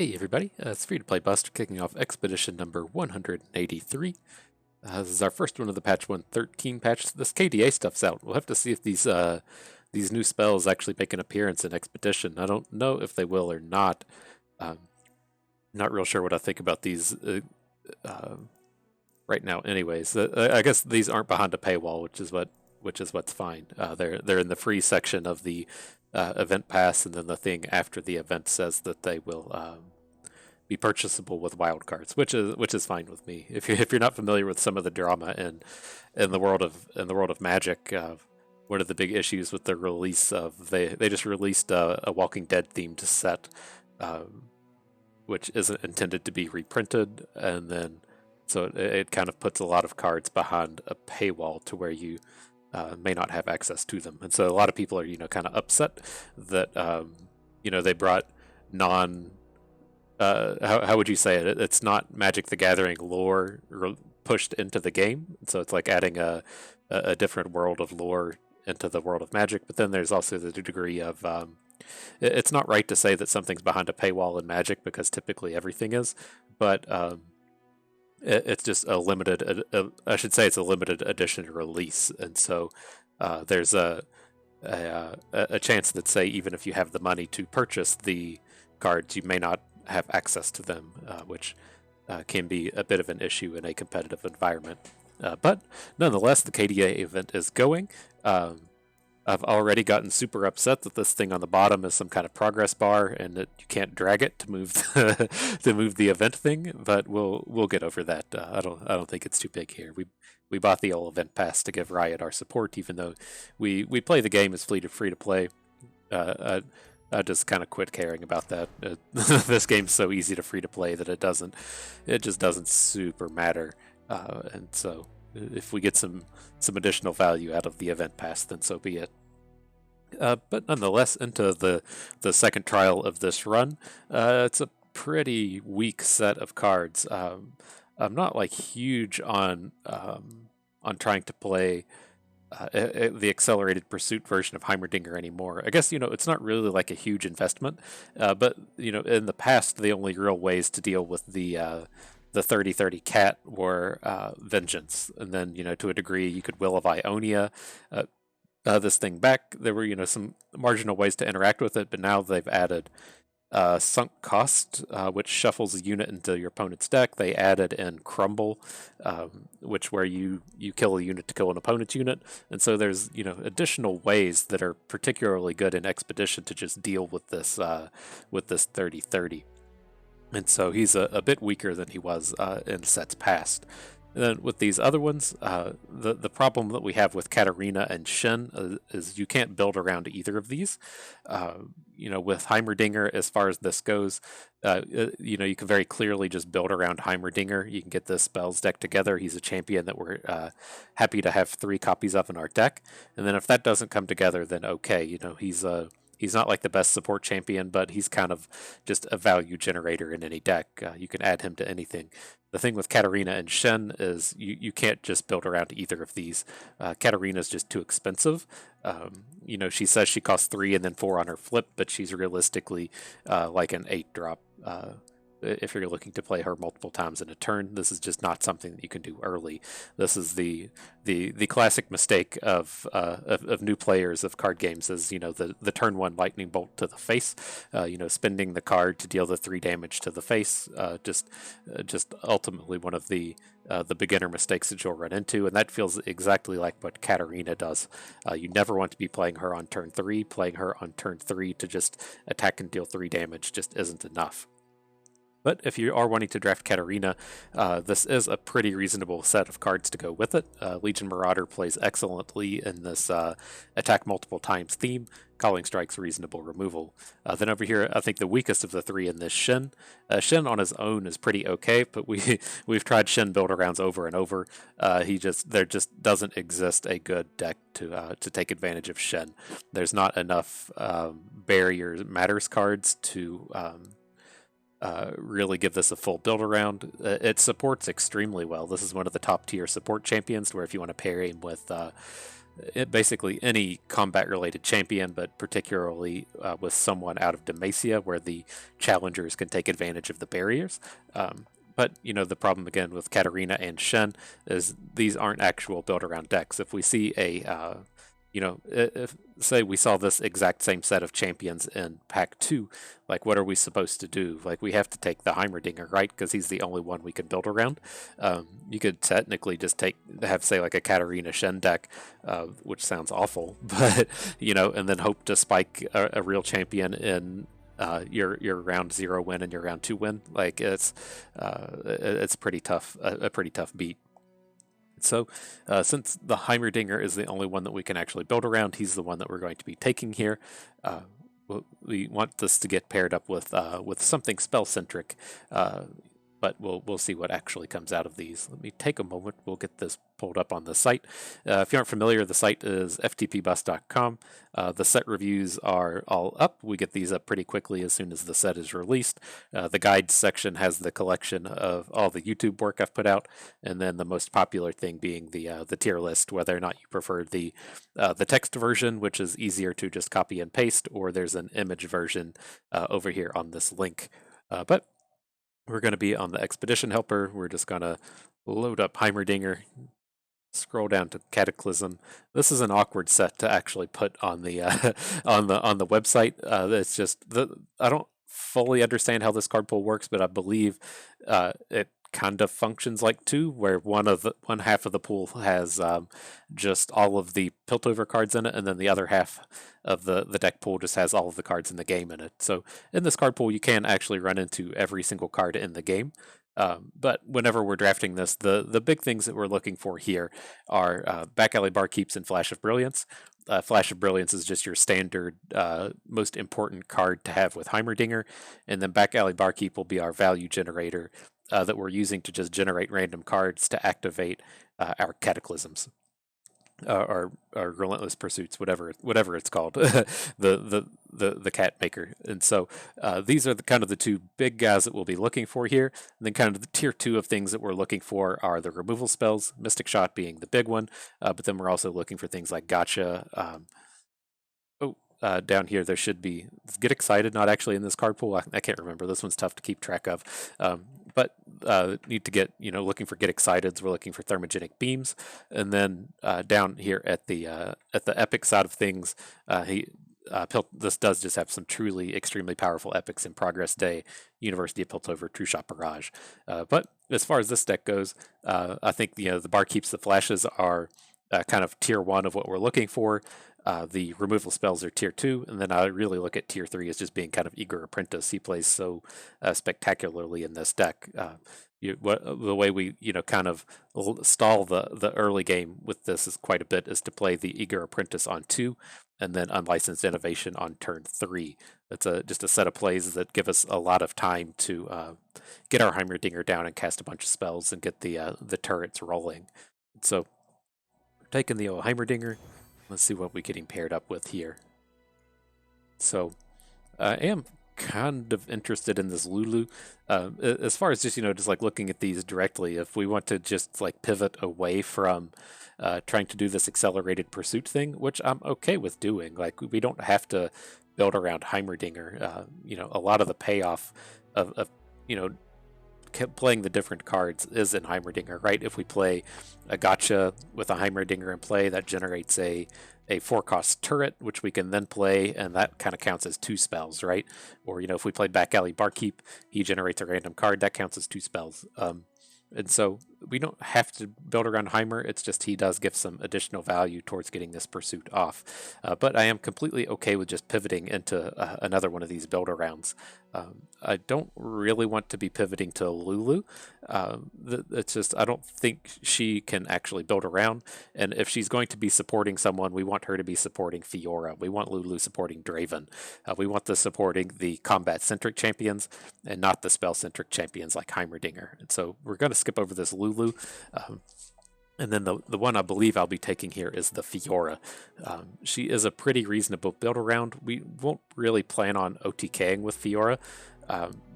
Hey everybody, it's Free-to-Play Buster kicking off expedition number 183. This is our first one of the patch 113 patch. This KDA stuff's out. We'll have to see if these new spells actually make an appearance in expedition. I don't know if they will or not. Um, Not real sure what I think about these right now. Anyways, I guess these aren't behind a paywall, which is what's fine. They're in the free section of the event pass, and then the thing after the event says that they will be purchasable with wildcards, which is fine with me. If you're not familiar with some of the drama in the world of Magic, one of the big issues with the release of they just released a Walking Dead themed set, um, which isn't intended to be reprinted, and then so it kind of puts a lot of cards behind a paywall to where you may not have access to them, and so a lot of people are kind of upset that they brought non how would you say it? It's not Magic the Gathering lore pushed into the game, so it's like adding a different world of lore into the world of Magic. But then there's also the degree of it's not right to say that something's behind a paywall in Magic because typically everything is, but it's just a limited. I should say it's a limited edition release, and so there's a chance that, say, even if you have the money to purchase the cards, you may not have access to them, which can be a bit of an issue in a competitive environment. But nonetheless, the KDA event is going. I've already gotten super upset that this thing on the bottom is some kind of progress bar and that you can't drag it to move to move the event thing. But we'll get over that. I don't think it's too big here. We bought the old event pass to give Riot our support, even though we play the game as free to play. I just kind of quit caring about that. This game's so easy to free to play that it just doesn't super matter. And so if we get some additional value out of the event pass, then so be it. But nonetheless, into the second trial of this run, it's a pretty weak set of cards. I'm not like huge on trying to play the accelerated pursuit version of Heimerdinger anymore. I guess it's not really like a huge investment, but in the past the only real ways to deal with the 30/30 cat were vengeance, and then to a degree you could Will of Ionia this thing back. There were some marginal ways to interact with it, but now they've added sunk cost, which shuffles a unit into your opponent's deck. They added in crumble, which where you kill a unit to kill an opponent's unit, and so there's additional ways that are particularly good in Expedition to just deal with this 30/30. And so he's a bit weaker than he was in sets past. And then with these other ones, the problem that we have with Katarina and Shen is you can't build around either of these. With Heimerdinger, as far as this goes, you can very clearly just build around Heimerdinger. You can get the spells deck together. He's a champion that we're happy to have 3 copies of in our deck. And then if that doesn't come together, then okay, he's not like the best support champion, but he's kind of just a value generator in any deck. You can add him to anything. The thing with Katarina and Shen is you can't just build around either of these. Katarina's just too expensive. She says she costs 3 and then 4 on her flip, but she's realistically like an 8 drop. If you're looking to play her multiple times in a turn, this is just not something that you can do early. This is the classic mistake of new players of card games is the turn 1 lightning bolt to the face, spending the card to deal the 3 damage to the face. Just ultimately one of the beginner mistakes that you'll run into, and that feels exactly like what Katarina does. You never want to be playing her on turn 3. Playing her on turn 3 to just attack and deal 3 damage just isn't enough. But if you are wanting to draft Katarina, this is a pretty reasonable set of cards to go with it. Legion Marauder plays excellently in this attack multiple times theme. Calling Strike's reasonable removal. Then over here, I think the weakest of the 3 in this Shen. Shen on his own is pretty okay, but we've tried Shen build-arounds over and over. There just doesn't exist a good deck to take advantage of Shen. There's not enough barrier matters cards to really give this a full build around. It supports extremely well. This is one of the top tier support champions where if you want to pair him with basically any combat-related champion, but particularly with someone out of Demacia, where the challengers can take advantage of the barriers. But, the problem again with Katarina and Shen is these aren't actual build-around decks. If we see a if say we saw this exact same set of champions in pack 2, like what are we supposed to do? Like we have to take the Heimerdinger, right? Because he's the only one we can build around. You could technically just have say like a Katarina Shen deck, which sounds awful, but and then hope to spike a real champion in your round 0 win and your round 2 win. Like it's pretty tough, a pretty tough beat. So since the Heimerdinger is the only one that we can actually build around, he's the one that we're going to be taking here. We want this to get paired up with something spell-centric, but we'll see what actually comes out of these. Let me take a moment. We'll get this pulled up on the site. If you aren't familiar, the site is ftpbus.com. The set reviews are all up. We get these up pretty quickly as soon as the set is released. The guides section has the collection of all the YouTube work I've put out, and then the most popular thing being the tier list, whether or not you prefer the text version, which is easier to just copy and paste, or there's an image version over here on this link. But we're going to be on the Expedition Helper. We're just going to load up Heimerdinger, scroll down to Cataclysm. This is an awkward set to actually put on the on the website. It's just I don't fully understand how this card pool works, but I believe it kind of functions like 2, where one half of the pool has just all of the Piltover cards in it, and then the other half of the deck pool just has all of the cards in the game in it. So in this card pool, you can actually run into every single card in the game. But whenever we're drafting this, the big things that we're looking for here are Back Alley Barkeeps and Flash of Brilliance. Flash of Brilliance is just your standard most important card to have with Heimerdinger, and then Back Alley Barkeep will be our value generator that we're using to just generate random cards to activate our Cataclysms. Or Relentless Pursuits, whatever it's called, the cat maker. And so these are kind of the two big guys that we'll be looking for here. And then kind of the tier 2 of things that we're looking for are the removal spells, Mystic Shot being the big one, but then we're also looking for things like Gotcha. Down here there should be Get Excited, not actually in this card pool. I can't remember. This one's tough to keep track of. But need to get, looking for Get Exciteds. We're looking for Thermogenic Beams. And then down here at the epic side of things, this does just have some truly extremely powerful epics in Progress Day, University of Piltover, True Shot Barrage. But as far as this deck goes, I think the Barkeeps, the Flashes are kind of tier 1 of what we're looking for. The removal spells are tier 2, and then I really look at tier 3 as just being kind of Eager Apprentice. He plays so spectacularly in this deck. The way we kind of stall the early game with this is quite a bit is to play the Eager Apprentice on 2, and then Unlicensed Innovation on turn 3. That's just a set of plays that give us a lot of time to get our Heimerdinger down and cast a bunch of spells and get the turrets rolling. So taking the old Heimerdinger. Let's see what we're getting paired up with here. So I am kind of interested in this Lulu. As far as just like looking at these directly, if we want to just like pivot away from trying to do this accelerated pursuit thing, which I'm okay with doing. Like we don't have to build around Heimerdinger. A lot of the payoff of playing the different cards is in Heimerdinger, right? If we play a Gotcha with a Heimerdinger in play, that generates a 4-cost turret, which we can then play, and that kind of counts as 2 spells, right? Or, if we play Back Alley Barkeep, he generates a random card, that counts as 2 spells. And so we don't have to build around Heimer, it's just he does give some additional value towards getting this pursuit off. But I am completely okay with just pivoting into another one of these build-arounds. I don't really want to be pivoting to Lulu. It's just, I don't think she can actually build around, and if she's going to be supporting someone, we want her to be supporting Fiora. We want Lulu supporting Draven. We want this supporting the combat-centric champions, and not the spell-centric champions like Heimerdinger. And so we're going to skip over this Lulu. And then the one I believe I'll be taking here is the Fiora. She is a pretty reasonable build around. We won't really plan on OTKing with Fiora.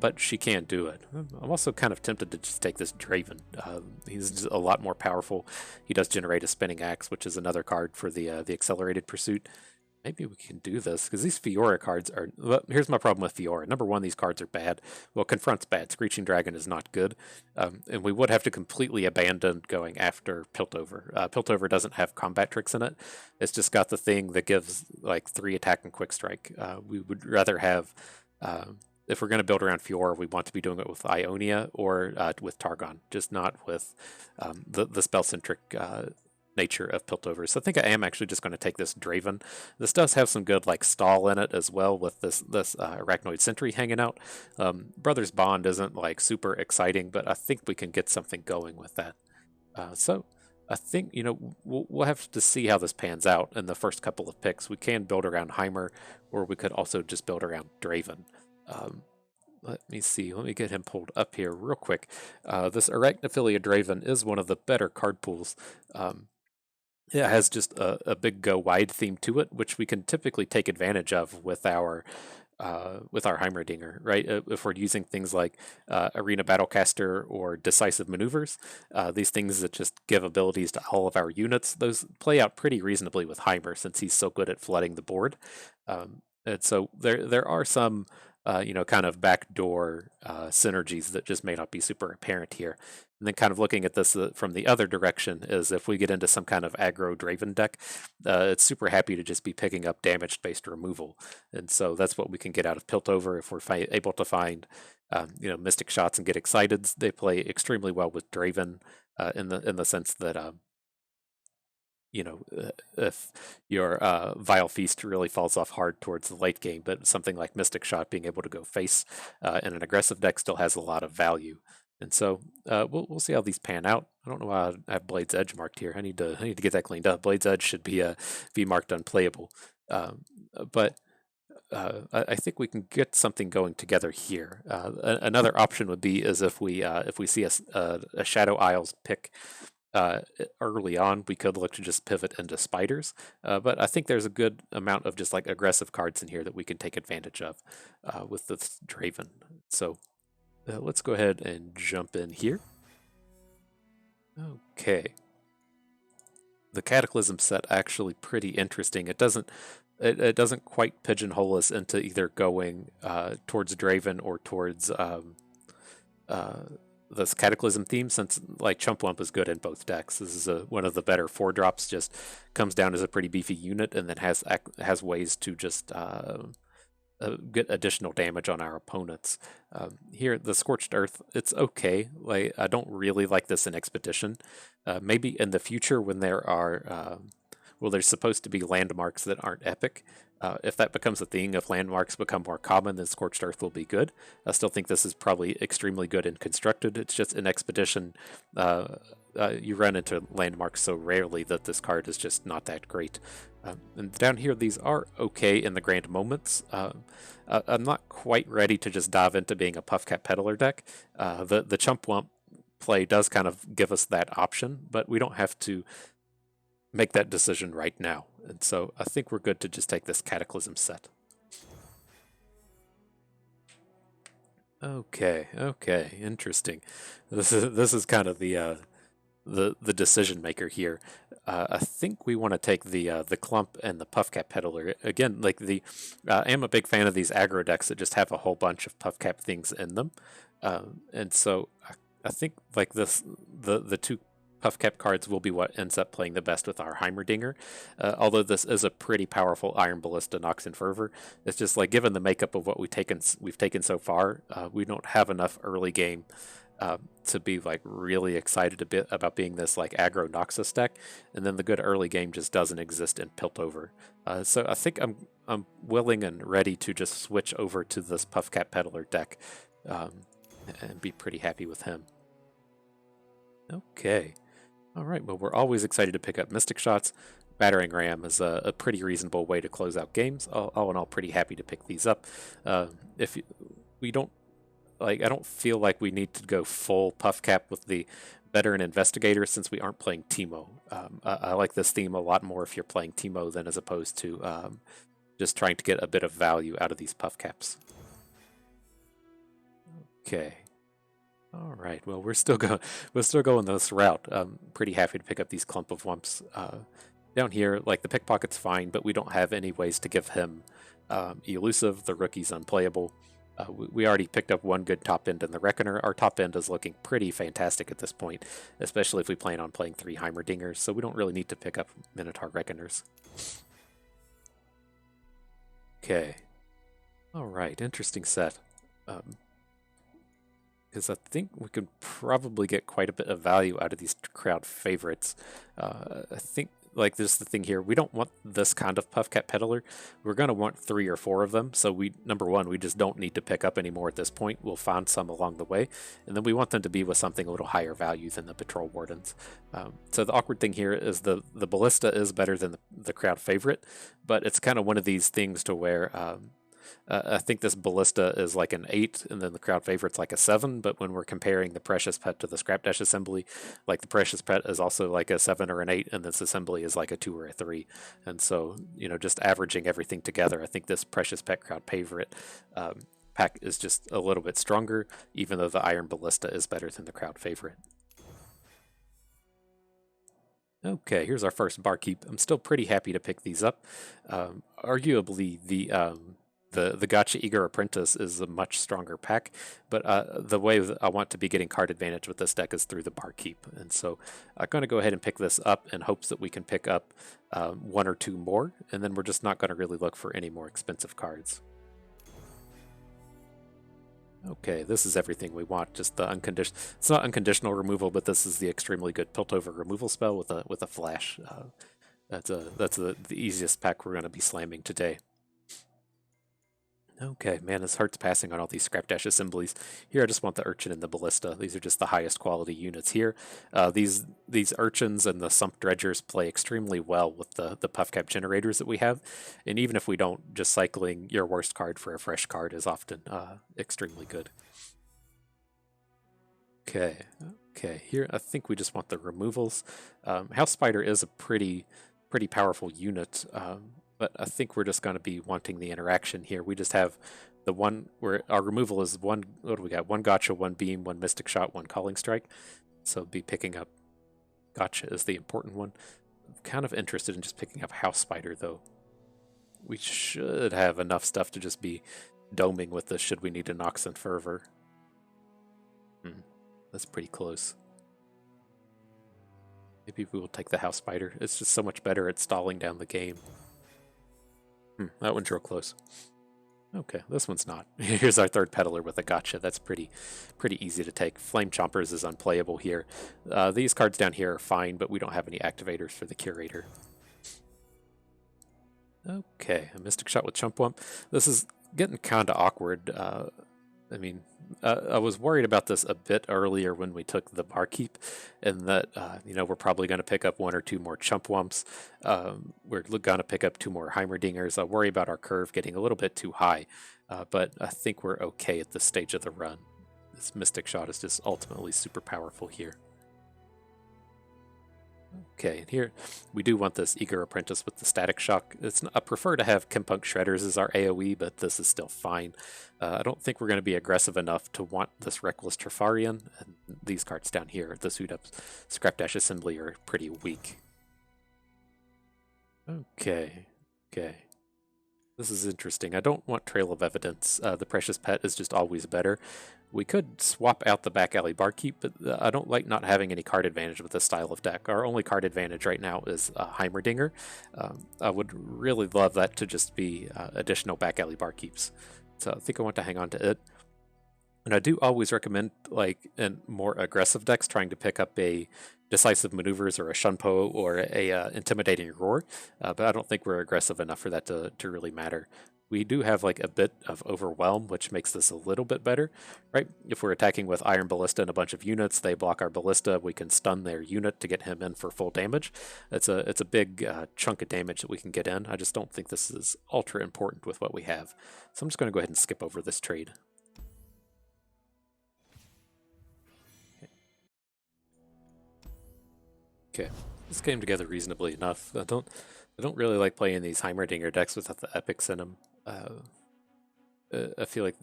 but she can do it. I'm also kind of tempted to just take this Draven. He's a lot more powerful. He does generate a spinning axe, which is another card for the accelerated pursuit. Maybe we can do this, because these Fiora cards are... Well, here's my problem with Fiora. Number one, these cards are bad. Well, Confront's bad. Screeching Dragon is not good. And we would have to completely abandon going after Piltover. Piltover doesn't have combat tricks in it. It's just got the thing that gives, like, 3 attack and quick strike. We would rather have... if we're going to build around Fiora, we want to be doing it with Ionia or with Targon, just not with the spell-centric nature of Piltover. So I think I am actually just going to take this Draven. This does have some good like stall in it as well, with this Arachnoid Sentry hanging out. Brothers Bond isn't like super exciting, but I think we can get something going with that. So I think, you know, we'll have to see how this pans out in the first couple of picks. We can build around Heimer, or we could also just build around Draven. Let me see. Let me get him pulled up here real quick. This Arachnophilia Draven is one of the better card pools. It has just a big go wide theme to it, which we can typically take advantage of with our Heimerdinger, right? If we're using things like Arena Battlecaster or Decisive Maneuvers, these things that just give abilities to all of our units, those play out pretty reasonably with Heimer, since he's so good at flooding the board. And so there are some kind of backdoor synergies that just may not be super apparent here. And then kind of looking at this from the other direction is if we get into some kind of aggro Draven deck, it's super happy to just be picking up damage-based removal. And so that's what we can get out of Piltover if we're able to find Mystic Shots and get excited. They play extremely well with Draven in the sense that if your Vile Feast really falls off hard towards the late game, but something like Mystic Shot being able to go face in an aggressive deck still has a lot of value. And so we'll see how these pan out. I don't know why I have Blade's Edge marked here. I need to get that cleaned up. Blade's Edge should be marked unplayable. But I think we can get something going together here. Another option would be is if we see a Shadow Isles pick early on, we could look to just pivot into spiders. But I think there's a good amount of just like aggressive cards in here that we can take advantage of with this Draven. So let's go ahead and jump in here. Okay. The Cataclysm set actually pretty interesting. It doesn't quite pigeonhole us into either going towards Draven or towards this Cataclysm theme, since like Chump Lump is good in both decks. This is one of the better 4-drops, just comes down as a pretty beefy unit and then has ways to just get additional damage on our opponents. Here, the Scorched Earth, it's okay. Like, I don't really like this in Expedition. Maybe in the future when there are there's supposed to be landmarks that aren't epic. If that becomes a thing, if landmarks become more common, then Scorched Earth will be good. I still think this is probably extremely good in Constructed. It's just in Expedition, you run into landmarks so rarely that this card is just not that great. And down here, these are okay in the grand moments. I'm not quite ready to just dive into being a Puffcat Peddler deck. The Chump Lump play does kind of give us that option, but we don't have to make that decision right now. And so I think we're good to just take this Cataclysm set. Okay, interesting. This is kind of the decision maker here. I think we want to take the Clump and the Puffcat Peddler again. Like I am a big fan of these aggro decks that just have a whole bunch of Puffcat things in them, and so I think like the two Puffcat cards will be what ends up playing the best with our Heimerdinger. Although this is a pretty powerful Iron Ballista Nox and Fervor, it's just like given the makeup of what we've taken so far, we don't have enough early game to be like really excited a bit about being this like aggro Noxus deck, and then the good early game just doesn't exist in Piltover. So I think I'm willing and ready to just switch over to this Puffcat Peddler deck and be pretty happy with him. Okay. All right, well, we're always excited to pick up Mystic Shots. Battering Ram is a pretty reasonable way to close out games. All in all, pretty happy to pick these up. I don't feel like we need to go full Puffcap with the Veteran Investigator since we aren't playing Teemo. I like this theme a lot more if you're playing Teemo than as opposed to just trying to get a bit of value out of these Puffcaps. Okay. All right. Well, we're still going this route. I'm pretty happy to pick up these clump of wumps. Down here, like the pickpocket's fine, but we don't have any ways to give him elusive. The rookie's unplayable. We already picked up one good top end in the Reckoner. Our top end is looking pretty fantastic at this point, especially if we plan on playing 3 Heimerdingers, so we don't really need to pick up Minotaur Reckoners. Okay. Alright, interesting set. Because I think we could probably get quite a bit of value out of these crowd favorites. I think, like, this is the thing here. We don't want this kind of Puffcat Peddler. We're going to want 3 or 4 of them. So, number one, we just don't need to pick up any more at this point. We'll find some along the way. And then we want them to be with something a little higher value than the Patrol Wardens. So, the awkward thing here is the Ballista is better than the crowd favorite. But it's kind of one of these things to where... I think this Ballista is like an 8, and then the crowd favorite's like a 7, but when we're comparing the Precious Pet to the Scrap Dash Assembly, like the Precious Pet is also like a 7 or an 8, and this Assembly is like a 2 or a 3. And so, you know, just averaging everything together, I think this Precious Pet crowd favorite pack is just a little bit stronger, even though the Iron Ballista is better than the crowd favorite. Okay, here's our first Barkeep. I'm still pretty happy to pick these up. Arguably, the Gotcha Eager Apprentice is a much stronger pack, but the way that I want to be getting card advantage with this deck is through the Barkeep. And so I'm going to go ahead and pick this up in hopes that we can pick up 1 or 2 more, and then we're just not going to really look for any more expensive cards. Okay, this is everything we want. Just the unconditional. It's not unconditional removal, but this is the extremely good Piltover removal spell with a flash. That's the easiest pack we're going to be slamming today. Okay, man, his heart's passing on all these Scrap Dash Assemblies. Here I just want the Urchin and the Ballista. These are just the highest quality units here. These Urchins and the Sump Dredgers play extremely well with the Puffcap generators that we have. And even if we don't, just cycling your worst card for a fresh card is often extremely good. Okay, here I think we just want the removals. House Spider is a pretty powerful unit. But I think we're just going to be wanting the interaction here. We just have the one where our removal is one. What do we got? 1 Gotcha, 1 Beam, 1 Mystic Shot, 1 Calling Strike. So be picking up Gotcha is the important one. I'm kind of interested in just picking up House Spider, though. We should have enough stuff to just be doming with this should we need a Nox and Fervor. That's pretty close. Maybe we will take the House Spider. It's just so much better at stalling down the game. That one's real close. Okay, this one's not. Here's our third Peddler with a Gotcha. That's pretty easy to take. Flame Chompers is unplayable here. These cards down here are fine, but we don't have any activators for the Curator. Okay, a Mystic Shot with Chumpwump. This is getting kind of awkward. I mean, I was worried about this a bit earlier when we took the Barkeep, and that, you know, we're probably going to pick up 1 or 2 more Chumpwumps. We're going to pick up 2 more Heimerdingers. I worry about our curve getting a little bit too high, but I think we're okay at this stage of the run. This Mystic Shot is just ultimately super powerful here. Okay, and here we do want this Eager Apprentice with the Static Shock. I prefer to have Kimpunk Shredders as our AoE, but this is still fine. I don't think we're going to be aggressive enough to want this Reckless Trifarian, and these cards down here, the Suit Up Scrap Dash Assembly, are pretty weak. Okay. This is interesting. I don't want Trail of Evidence. The Precious Pet is just always better. We could swap out the Back Alley Barkeep, but I don't like not having any card advantage with this style of deck. Our only card advantage right now is Heimerdinger. I would really love that to just be additional Back Alley Barkeeps. So I think I want to hang on to it. And I do always recommend, like, in more aggressive decks, trying to pick up a Decisive Maneuvers or a Shunpo or a Intimidating Roar, but I don't think we're aggressive enough for that to really matter. We do have like a bit of Overwhelm, which makes this a little bit better, right? If we're attacking with Iron Ballista and a bunch of units, they block our Ballista, we can stun their unit to get him in for full damage. It's a big chunk of damage that we can get in. I just don't think this is ultra important with what we have. So I'm just going to go ahead and skip over this trade. Okay, this came together reasonably enough. I don't really like playing these Heimerdinger decks without the epics in them. I feel like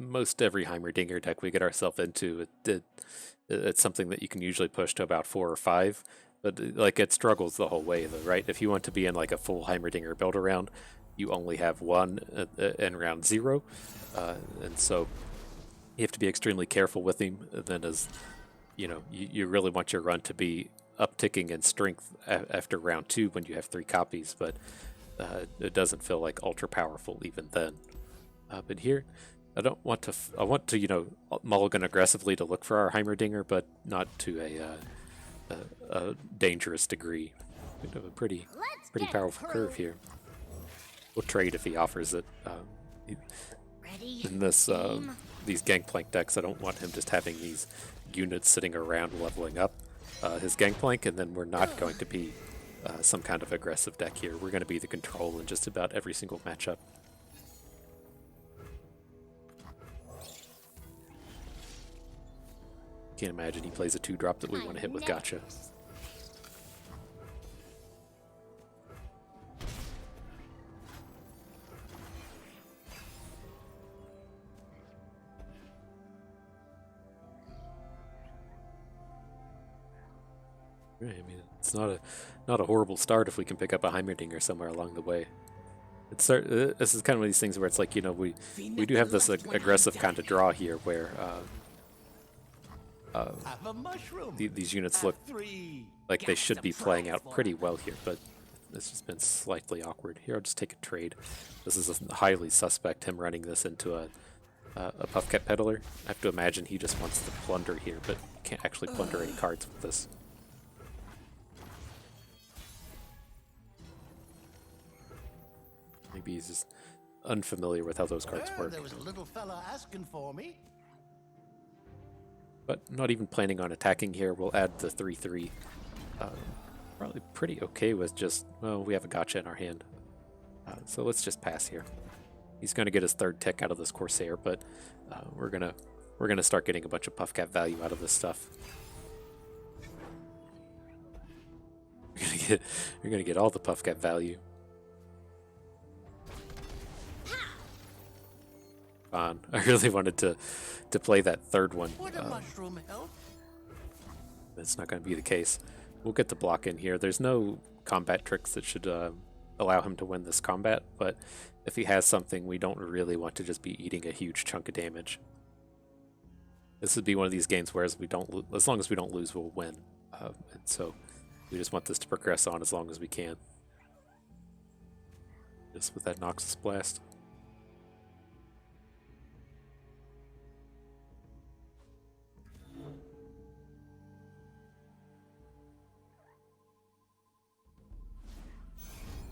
most every Heimerdinger deck we get ourselves into, it's something that you can usually push to about 4 or 5, but like it struggles the whole way though, right? If you want to be in like a full Heimerdinger build around, you only have one in round 0, and so you have to be extremely careful with him. Then as you know, you really want your run to be upticking in strength after round 2 when you have 3 copies, but it doesn't feel like ultra powerful even then. But here, I want to, you know, mulligan aggressively to look for our Heimerdinger, but not to a dangerous degree. We have a pretty powerful curve here. We'll trade if he offers it. In this these Gangplank decks, I don't want him just having these units sitting around leveling up his Gangplank, and then we're not going to be some kind of aggressive deck here. We're going to be the control in just about every single matchup. Can't imagine he plays a 2-drop that we want to hit with Gotcha. I mean, it's not a horrible start if we can pick up a Heimerdinger somewhere along the way. This is kind of one of these things where it's like, you know, we do have this aggressive kind of draw here where these units look like they should be playing out pretty well here, but this has been slightly awkward. Here, I'll just take a trade. This is highly suspect, him running this into a Puffcat Peddler. I have to imagine he just wants to plunder here, but can't actually plunder any cards with this. Maybe he's just unfamiliar with how those cards work. There was a little fella asking for me. But not even planning on attacking here. We'll add the 3/3. Probably pretty okay with just, well, we have a Gotcha in our hand. So let's just pass here. He's going to get his 3rd tick out of this Corsair, but we're gonna start getting a bunch of Puffcat value out of this stuff. You're gonna get all the Puffcat value. On. I really wanted to play that 3rd one. That's not going to be the case. We'll get the block in here. There's no combat tricks that should allow him to win this combat, but if he has something, we don't really want to just be eating a huge chunk of damage. This would be one of these games where as long as we don't lose, we'll win. And so we just want this to progress on as long as we can. Just with that Noxus Blast.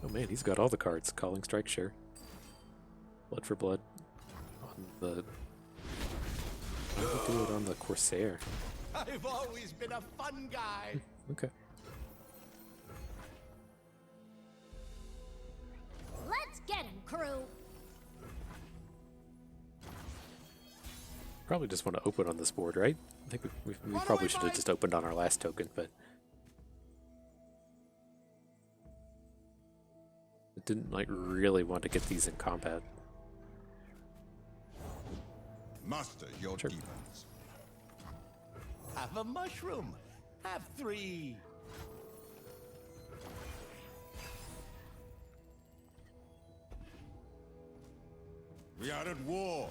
Oh man, he's got all the cards. Calling Strike, sure. Blood for Blood. On the... Why did we do it on the Corsair? I've always been a fun guy. Okay. Let's get him, crew. Probably just want to open on this board, right? I think we probably should have just opened on our last token, but... didn't like really want to get these in combat. Master your demons. Have a mushroom. Have 3. We are at war.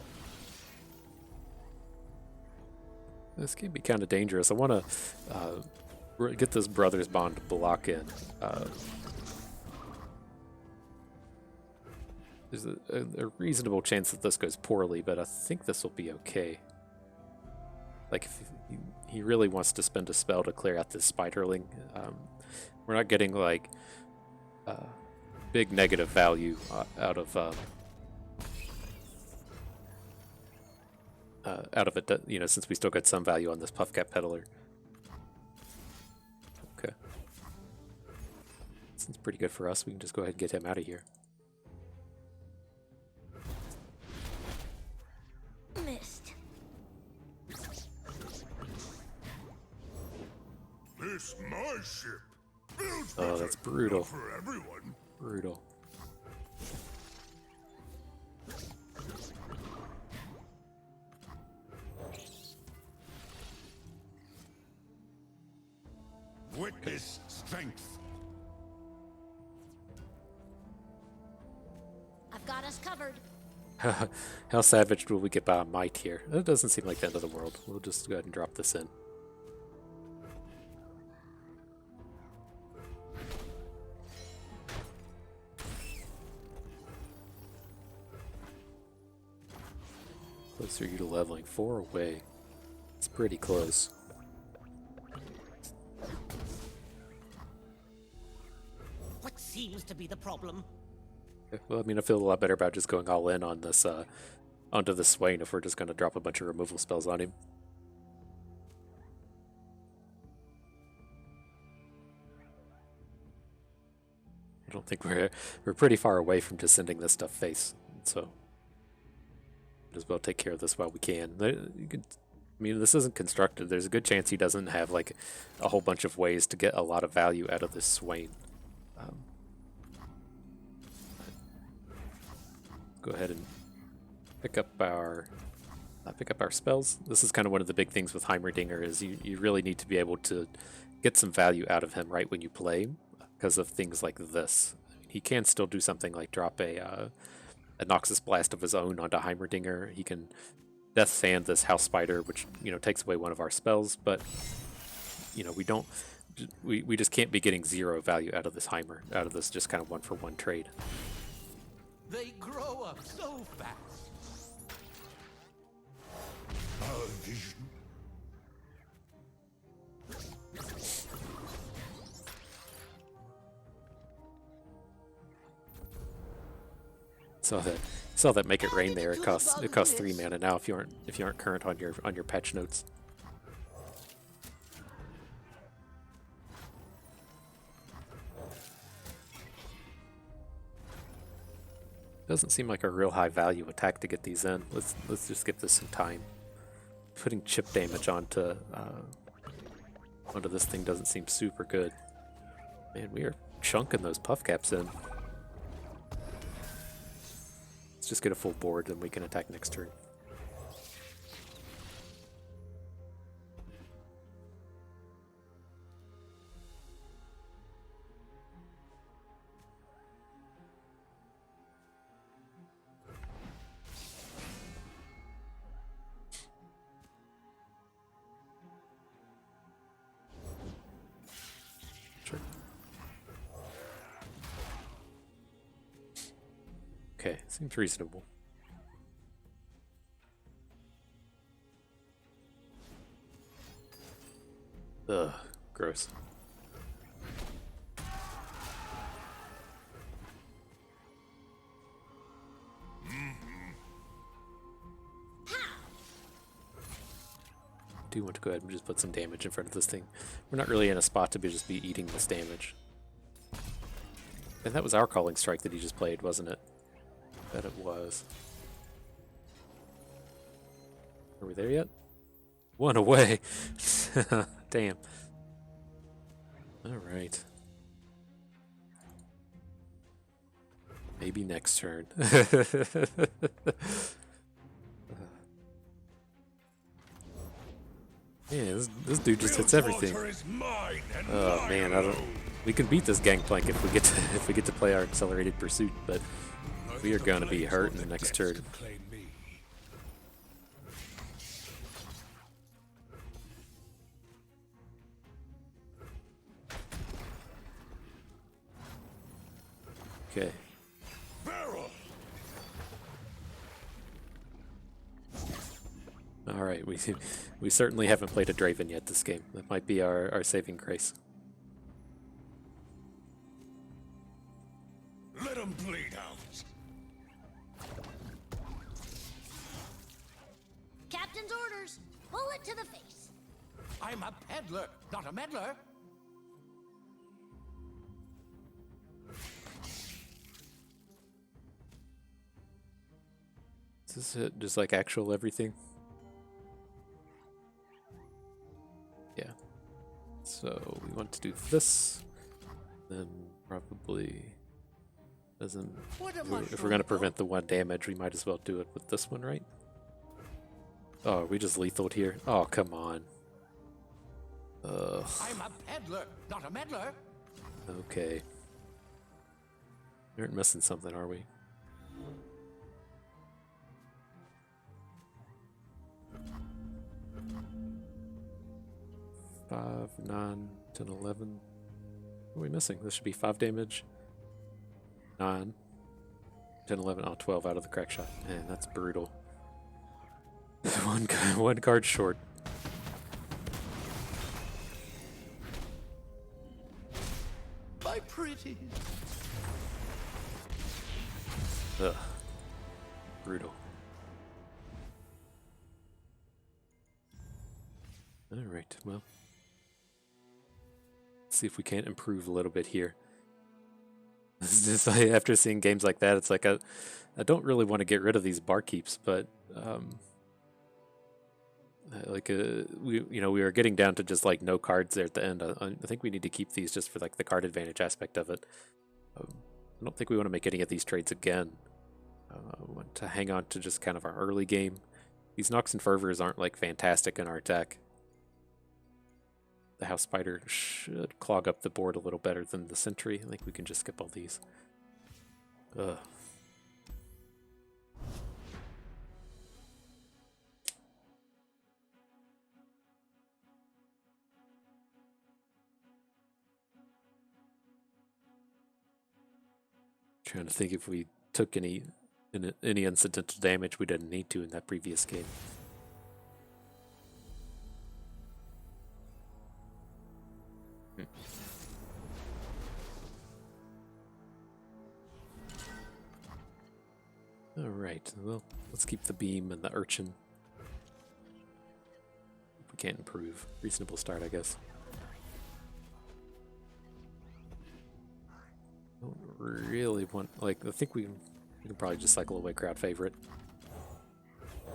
This can be kind of dangerous. I want to get this Brothers Bond block in. There's a reasonable chance that this goes poorly, but I think this will be okay. Like, if he really wants to spend a spell to clear out this Spiderling, we're not getting, like, big negative value out of it, you know, since we still get some value on this Puffcat Peddler. Okay. Seems pretty good for us. We can just go ahead and get him out of here. Missed. This my ship. Oh, that's brutal. For everyone. Witness strength. I've got us covered. How savaged will we get by my tier? That doesn't seem like the end of the world. We'll just go ahead and drop this in. Closer you to leveling. 4 away. It's pretty close. What seems to be the problem? Well, I mean, I feel a lot better about just going all in on this, onto the Swain if we're just going to drop a bunch of removal spells on him. I don't think we're pretty far away from just sending this stuff face, so might as well take care of this while we can. You could, I mean, this isn't constructed. There's a good chance he doesn't have like a whole bunch of ways to get a lot of value out of this Swain. Go ahead and pick up our spells. This is kind of one of the big things with Heimerdinger is you really need to be able to get some value out of him right when you play because of things like this. He can still do something like drop a Noxus Blast of his own onto Heimerdinger. He can Death Sand this House Spider, which takes away one of our spells, but we just can't be getting 0 value out of this Heimer, out of this just kind of 1-for-1 trade. They grow up so fast. Our vision. Saw that make it rain there. It costs 3 mana now if you aren't current on your patch notes. Doesn't seem like a real high value attack to get these in. Let's just give this some time. Putting chip damage onto this thing doesn't seem super good. Man, we are chunking those puff caps in. Let's just get a full board, then we can attack next turn. Sure. Okay, seems reasonable. Ugh, gross. Do want to go ahead and just put some damage in front of this thing. We're not really in a spot to just be eating this damage. And that was our calling strike that he just played, wasn't it? Bet it was. Are we there yet? 1 away. Damn. Alright. Maybe next turn. Yeah, this dude just hits everything. Oh man, we can beat this Gangplank if we get to play our accelerated pursuit, but we are gonna be hurt in the next turn. Okay. All right, we certainly haven't played a Draven yet this game. That might be our saving grace. Let him bleed out. Captain's orders. Bullet to the face. I'm a peddler, not a meddler. Is this it? Just like actual everything? Yeah. So we want to do this, then probably doesn't. If we're gonna prevent the 1 damage, we might as well do it with this one, right? Oh, are we just lethaled here? Oh, come on. I'm a peddler, not a meddler. Okay. We aren't missing something, are we? Five, 9, 10, 11. What are we missing? This should be 5 damage. 9, 10, 11. Oh, 12 out of the crack shot. Man, that's brutal. one card short. My pretty. Ugh. Brutal. Alright, well. Let's see if we can't improve a little bit here. It's just like, after seeing games like that, it's like I don't really want to get rid of these barkeeps, but we were getting down to just like no cards there at the end. I think we need to keep these just for like the card advantage aspect of it. I don't think we want to make any of these trades again. I want to hang on to just kind of our early game. These Nox and Fervors aren't like fantastic in our deck. The House Spider should clog up the board a little better than the Sentry. I think we can just skip all these. Ugh. Trying to think if we took any incidental damage we didn't need to in that previous game. Alright, well, let's keep the beam and the urchin. We can't improve. Reasonable start, I guess. Don't really want, like, I think we can probably just cycle away crowd favorite.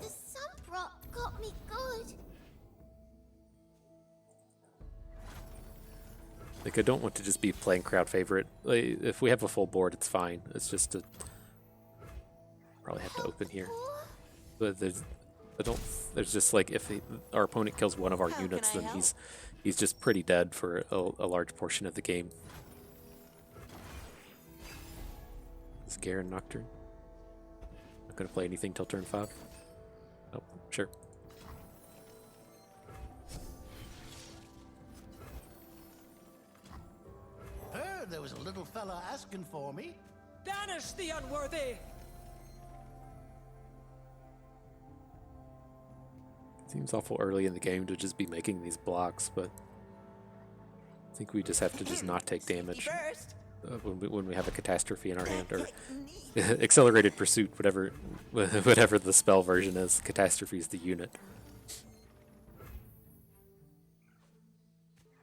The sun rock got me good. Like, I don't want to just be playing crowd favorite. Like, if we have a full board, it's fine. It's just to probably have to open here. But there's just like, if our opponent kills one of our units, then he's just pretty dead for a large portion of the game. Is Garen Nocturne? Not gonna play anything till turn 5? Oh, sure. Heard there was a little fella asking for me. Banish the unworthy! Seems awful early in the game to just be making these blocks, but I think we just have to just not take damage when we have a catastrophe in our hand, or accelerated pursuit, whatever the spell version is. Catastrophe is the unit.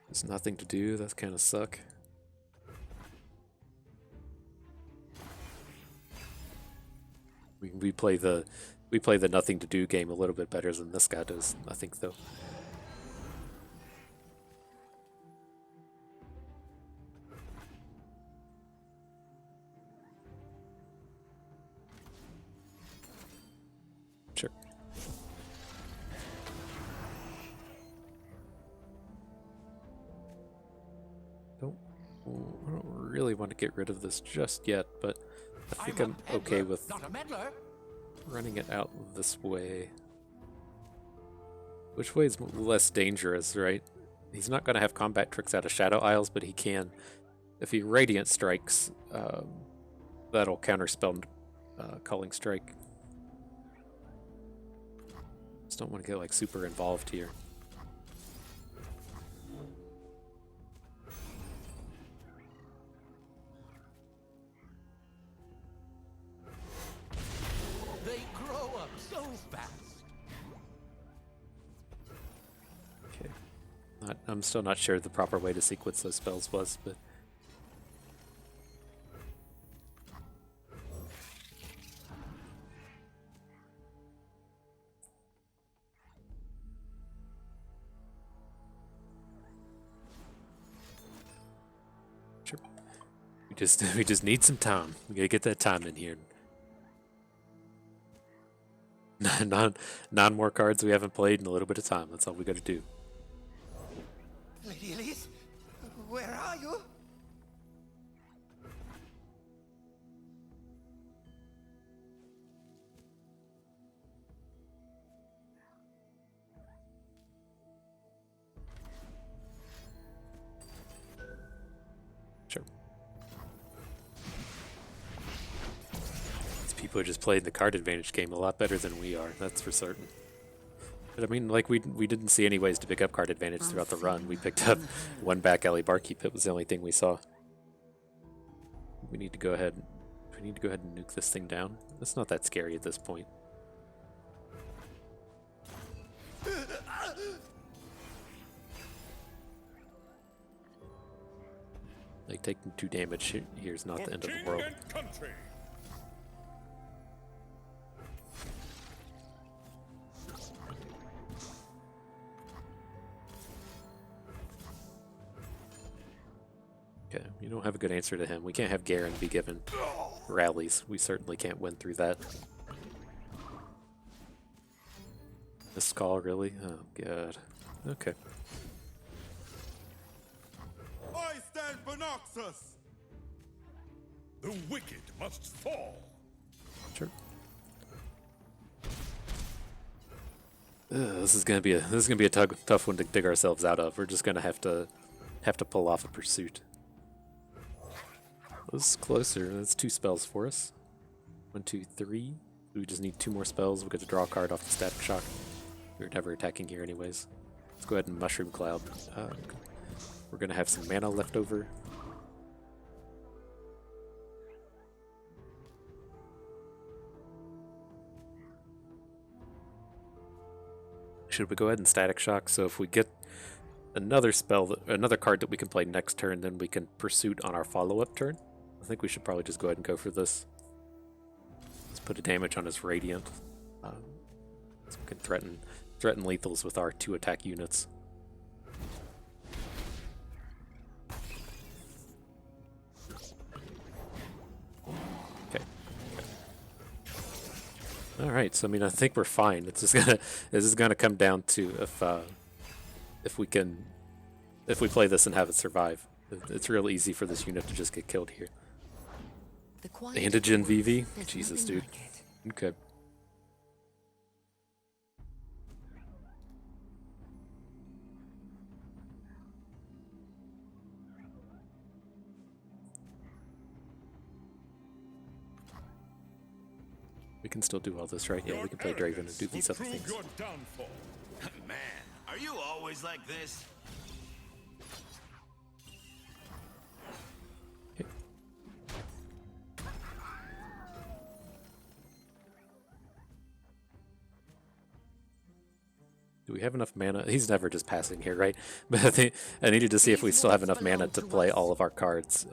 There's nothing to do. That's kind of suck. We play the nothing to do game a little bit better than this guy does, I think, though. Sure. I don't really want to get rid of this just yet, but I think I'm okay with running it out this way. Which way is less dangerous, right? He's not going to have combat tricks out of Shadow Isles, but he can. If he Radiant Strikes, that'll counterspell Culling Strike. Just don't want to get like super involved here. They grow up so fast. Okay. I'm still not sure the proper way to sequence those spells was, but sure. We just need some time. We gotta get that time in here. Nine more cards we haven't played in a little bit of time. That's all we gotta do. People are just playing the card advantage game a lot better than we are, that's for certain. But I mean, like, we didn't see any ways to pick up card advantage throughout the run. We picked up one back alley barkeep. It was the only thing we saw. We need to go ahead. We need to go ahead and nuke this thing down. It's not that scary at this point. Like, taking 2 damage here is not the end of the world. Okay, you don't have a good answer to him. We can't have Garen be given rallies. We certainly can't win through that. This call, really? Oh, God. Okay. I stand for Noxus! The wicked must fall! Sure. This is gonna be a tough one to dig ourselves out of. We're just gonna have to pull off a pursuit. This is closer. That's 2 spells for us. 1, 2, 3. We just need 2 more spells. We'll get to draw a card off the Static Shock. We're never attacking here anyways. Let's go ahead and Mushroom Cloud. We're gonna have some mana left over. Should we go ahead and Static Shock? So if we get another spell, another card that we can play next turn, then we can Pursuit on our follow-up turn. I think we should probably just go ahead and go for this. Let's put a damage on his Radiant. So we can threaten lethals with our 2 attack units. Okay. All right. So I mean, I think we're fine. It's just gonna this is gonna come down to if we play this and have it survive. It's real easy for this unit to just get killed here. Antigen VV? Jesus, dude. Okay. We can still do all this, right? Yeah, we can play Draven and do these other things. Man, are you always like this? Okay. Do we have enough mana? He's never just passing here, right? But I think I needed to see if we still have enough mana to play all of our cards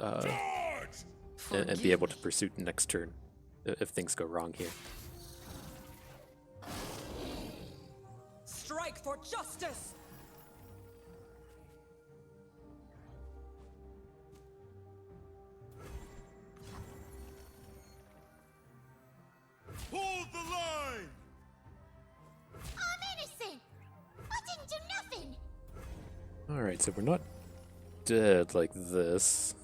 and be able to pursue next turn if things go wrong here. Strike for justice! Hold the line! I'm innocent! I didn't do nothing! Alright, so we're not dead like this.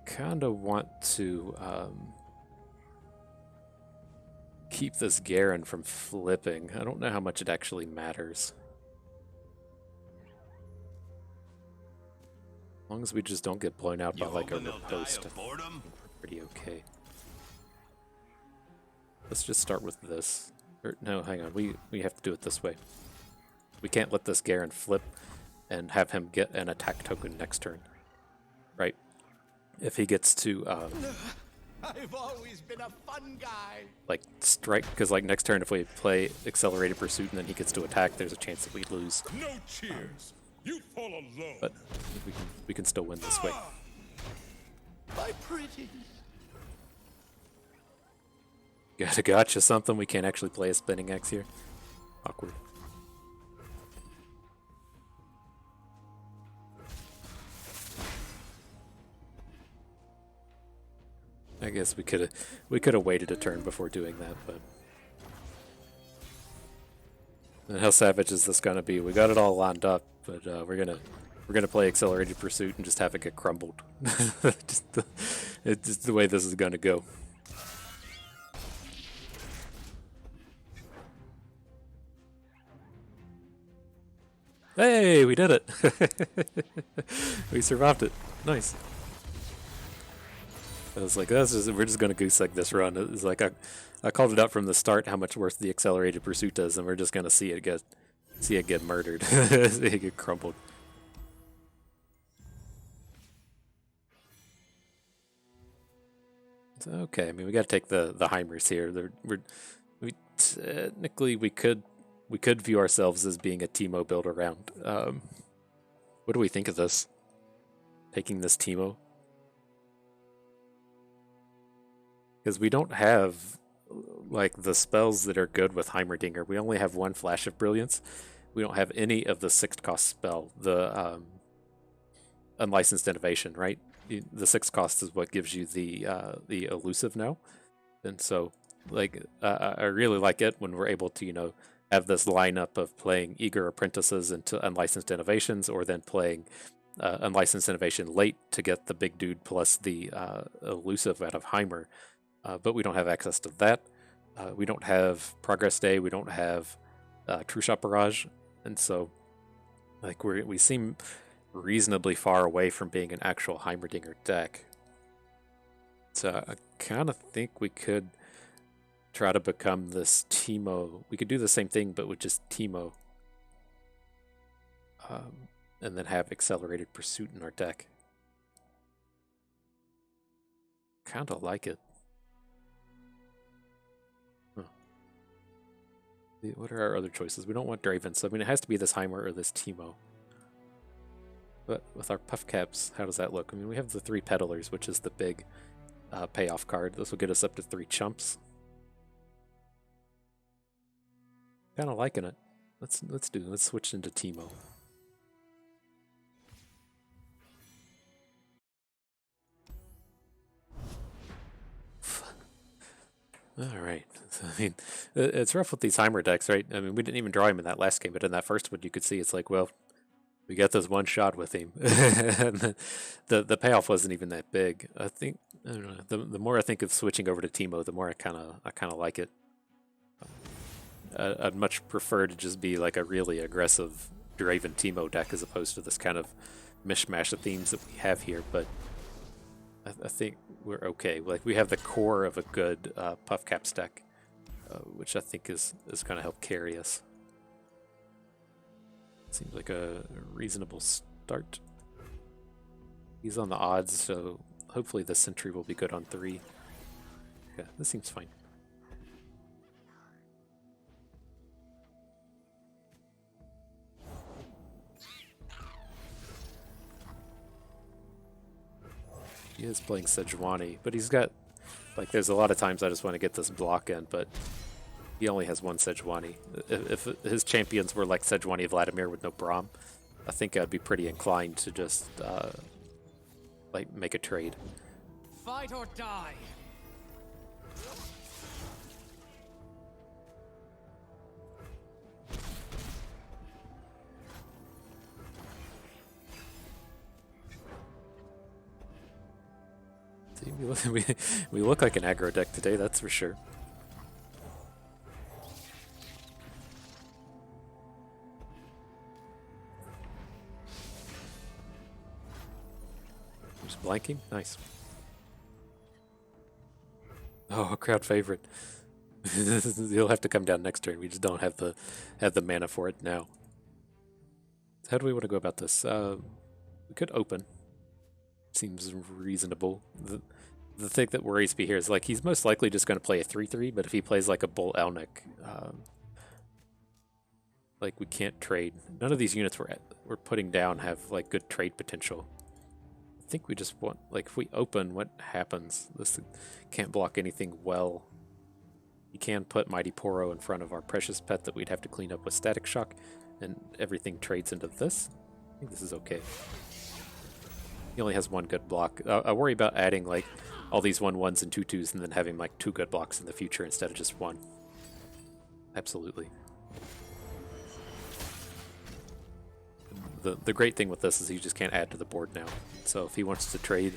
Kinda want to keep this Garen from flipping. I don't know how much it actually matters. As long as we just don't get blown out by like a riposte, we're pretty okay. Let's just start with this. Or, no, hang on. We have to do it this way. We can't let this Garen flip and have him get an attack token next turn. Right? If he gets to I've always been a fun guy. like strike, because like next turn if we play Accelerated Pursuit and then he gets to attack, there's a chance that we lose. No cheers. You fall alone. But we can still win this way. My pretty. Gotcha something. We can't actually play a Spinning Axe here. Awkward. I guess we could have waited a turn before doing that, but and how savage is this gonna be? We got it all lined up, but we're gonna play Accelerated Pursuit and just have it get crumbled. It's just the way this is gonna go. Hey, we did it! We survived it. Nice. I was like, we're just gonna goose egg this run. It's like I called it out from the start how much worse the accelerated pursuit is, and we're just gonna see it get murdered, see it get crumbled. So, okay, I mean we gotta take the Heimers here. Technically we could view ourselves as being a Teemo build around. What do we think of this? Taking this Teemo? Because we don't have like the spells that are good with Heimerdinger. We only have one Flash of Brilliance. We don't have any of the 6th cost spell, the Unlicensed Innovation, right? The 6th cost is what gives you the elusive now. And so like I really like it when we're able to, you know, have this lineup of playing Eager Apprentices into Unlicensed Innovations, or then playing Unlicensed Innovation late to get the big dude plus the elusive out of Heimer. But we don't have access to that. We don't have Progress Day. We don't have True Shot Barrage. And so like we seem reasonably far away from being an actual Heimerdinger deck. So I kind of think we could try to become this Teemo. We could do the same thing, but with just Teemo. And then have Accelerated Pursuit in our deck. Kind of like it. Huh. What are our other choices? We don't want Draven, so I mean it has to be this Heimer or this Teemo. But with our Puff Caps, how does that look? I mean, we have the 3 Peddlers, which is the big payoff card. This will get us up to 3 Chumps. Kind of liking it. Let's switch into Teemo. All right. I mean, it's rough with these Heimer decks, right? I mean, we didn't even draw him in that last game, but in that first one, you could see it's like, well, we got this one shot with him, and the payoff wasn't even that big. I think I don't know. The more I think of switching over to Teemo, the more I kind of like it. I'd much prefer to just be like a really aggressive Draven Teemo deck as opposed to this kind of mishmash of themes that we have here. But I think we're okay. Like we have the core of a good Puff Caps deck, which I think is going to help carry us. Seems like a reasonable start. He's on the odds, so hopefully the Sentry will be good on 3. Yeah, this seems fine. He is playing Sejuani, but he's got, like, there's a lot of times I just want to get this block in, but he only has one Sejuani. If his champions were like Sejuani Vladimir with no Braum, I think I'd be pretty inclined to just, like, make a trade. Fight or die. See, we look like an aggro deck today, that's for sure. Just blanking? Nice. Oh, a crowd favorite. He'll have to come down next turn. We just don't have the mana for it now. So how do we want to go about this? We could open. Seems reasonable. The thing that worries me here is like he's most likely just going to play a 3/3, but if he plays like a Bull Elnick, like we can't trade. None of these units we're putting down have like good trade potential. I think we just want, like, if we open, what happens? This can't block anything well. You can put Mighty Poro in front of our Precious Pet that we'd have to clean up with Static Shock, and everything trades into this. I think this is okay. He only has one good block. I worry about adding like all these 1/1s and 2/2s and then having like 2 good blocks in the future instead of just 1. Absolutely. The great thing with this is he just can't add to the board now. So if he wants to trade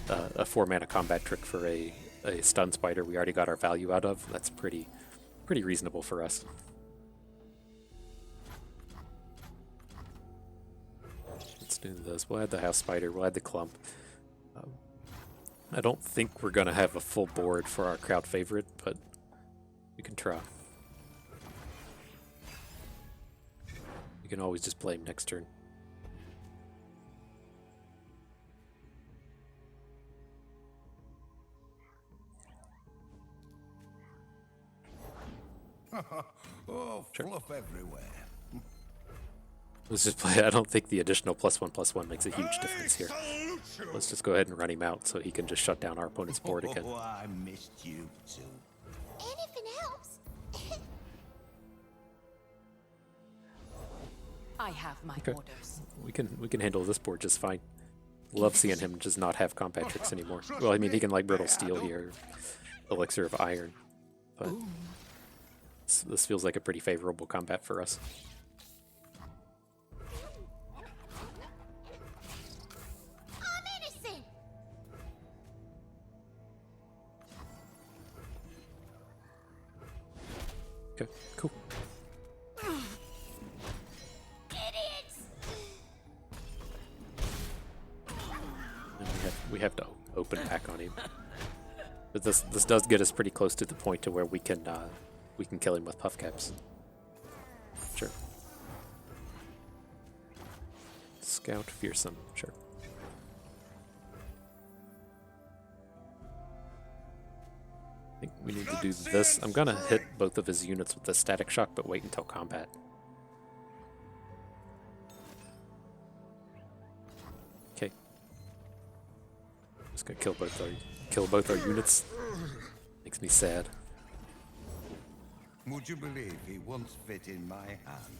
a 4-mana combat trick for a stun spider we already got our value out of, that's pretty reasonable for us. do this. We'll add the house spider. We'll add the clump. I don't think we're gonna have a full board for our crowd favorite, but we can try. You can always just play him next turn. Oh, fluff everywhere. Let's just play. I don't think the additional +1/+1 makes a huge difference here. Let's just go ahead and run him out so he can just shut down our opponent's board again. Oh, I missed you too. Anything helps. I have my Okay. orders. We can handle this board just fine. Love seeing him just not have combat tricks anymore. Well, I mean, he can like Brittle Steel here, Elixir of Iron, but this feels like a pretty favorable combat for us. I'm innocent. Okay, cool. Idiots. And we have to open back on him. But this does get us pretty close to the point to where we can kill him with puff caps. Sure. Scout fearsome, sure. I think we need to do this. I'm gonna hit both of his units with the static shock, but wait until combat. Okay. Just gonna kill both our units. Makes me sad. Would you believe he once fit in my hand?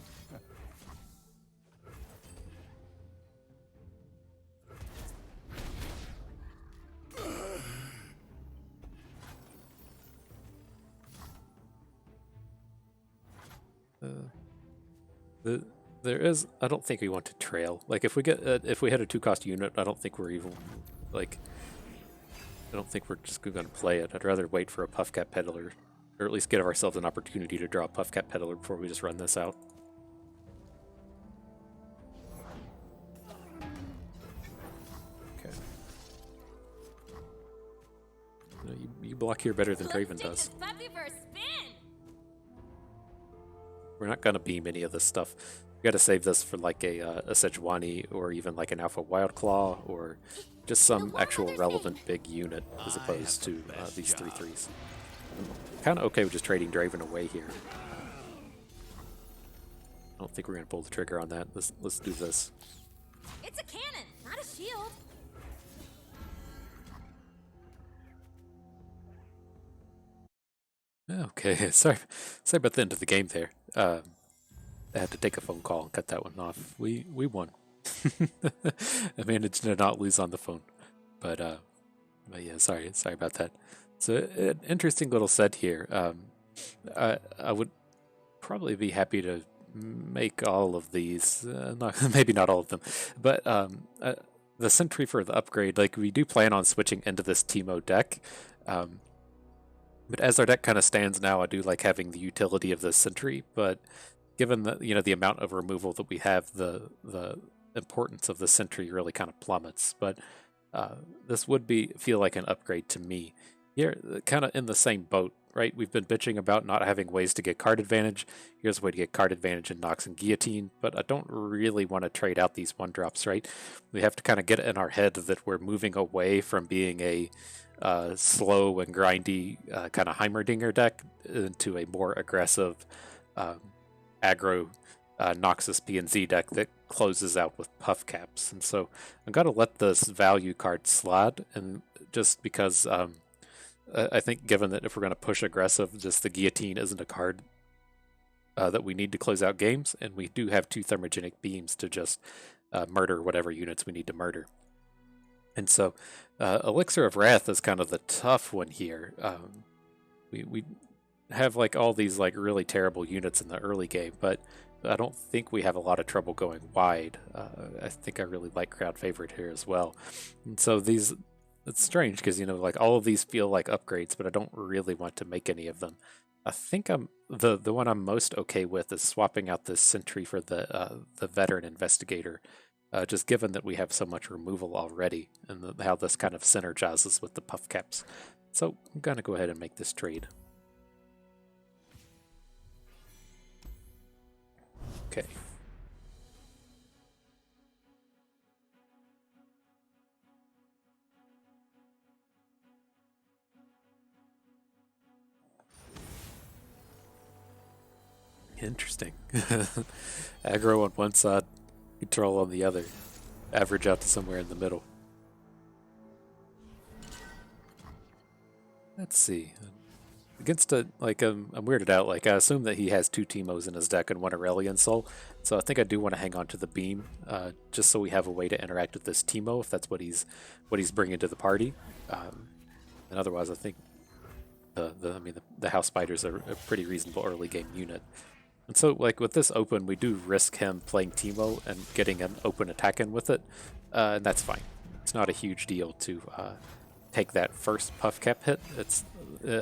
There is. I don't think we want to trail. Like if we get if we hit a 2-cost unit, I don't think we're even like. I don't think we're just going to play it. I'd rather wait for a puff cap peddler, or at least give ourselves an opportunity to draw a puff cap peddler before we just run this out. Okay. No, you block here better than Draven does. We're not going to beam any of this stuff. We got to save this for like a Sejuani or even like an Alpha Wildclaw or just some actual relevant big unit as opposed to these 3/3s. I'm kind of okay with just trading Draven away here. I don't think we're going to pull the trigger on that. Let's do this. It's a cannon, not a shield. Okay, sorry about the end of the game there. I had to take a phone call and cut that one off. We won. I managed to not lose on the phone, but yeah, sorry about that. So an interesting little set here. I would probably be happy to make all of these, maybe not all of them, but the Sentry for the upgrade. Like we do plan on switching into this Teemo deck. But as our deck kind of stands now, I do like having the utility of the Sentry, but given the the amount of removal that we have, the importance of the Sentry really kind of plummets. But this would feel like an upgrade to me. Here, kind of in the same boat, right? We've been bitching about not having ways to get card advantage. Here's a way to get card advantage in Nox and Guillotine, but I don't really want to trade out these 1-drops, right? We have to kind of get it in our head that we're moving away from being a slow and grindy kind of Heimerdinger deck into a more aggressive aggro Noxus P&Z deck that closes out with puff caps. And so I'm going to let this value card slide, and just because I think given that if we're going to push aggressive, just the Guillotine isn't a card that we need to close out games, and we do have 2 thermogenic beams to just murder whatever units we need to murder. And so Elixir of Wrath is kind of the tough one here. We have like all these like really terrible units in the early game, but I don't think we have a lot of trouble going wide. I think I really like crowd favorite here as well. And so it's strange because like all of these feel like upgrades, but I don't really want to make any of them. I think the one I'm most okay with is swapping out this Sentry for the Veteran Investigator. just given that we have so much removal already, and how this kind of synergizes with the puff caps. So I'm going to go ahead and make this trade. Okay. Interesting. Aggro on one side, control on the other. Average out to somewhere in the middle. Let's see. Against a, like, I'm weirded out. Like, I assume that he has 2 Teemos in his deck and 1 Aurelion Soul. So I think I do want to hang on to the beam, just so we have a way to interact with this Teemo, if that's what he's bringing to the party. And otherwise, I think the House Spiders are a pretty reasonable early game unit. And so, like, with this open, we do risk him playing Teemo and getting an open attack in with it, and that's fine. It's not a huge deal to take that first puff cap hit.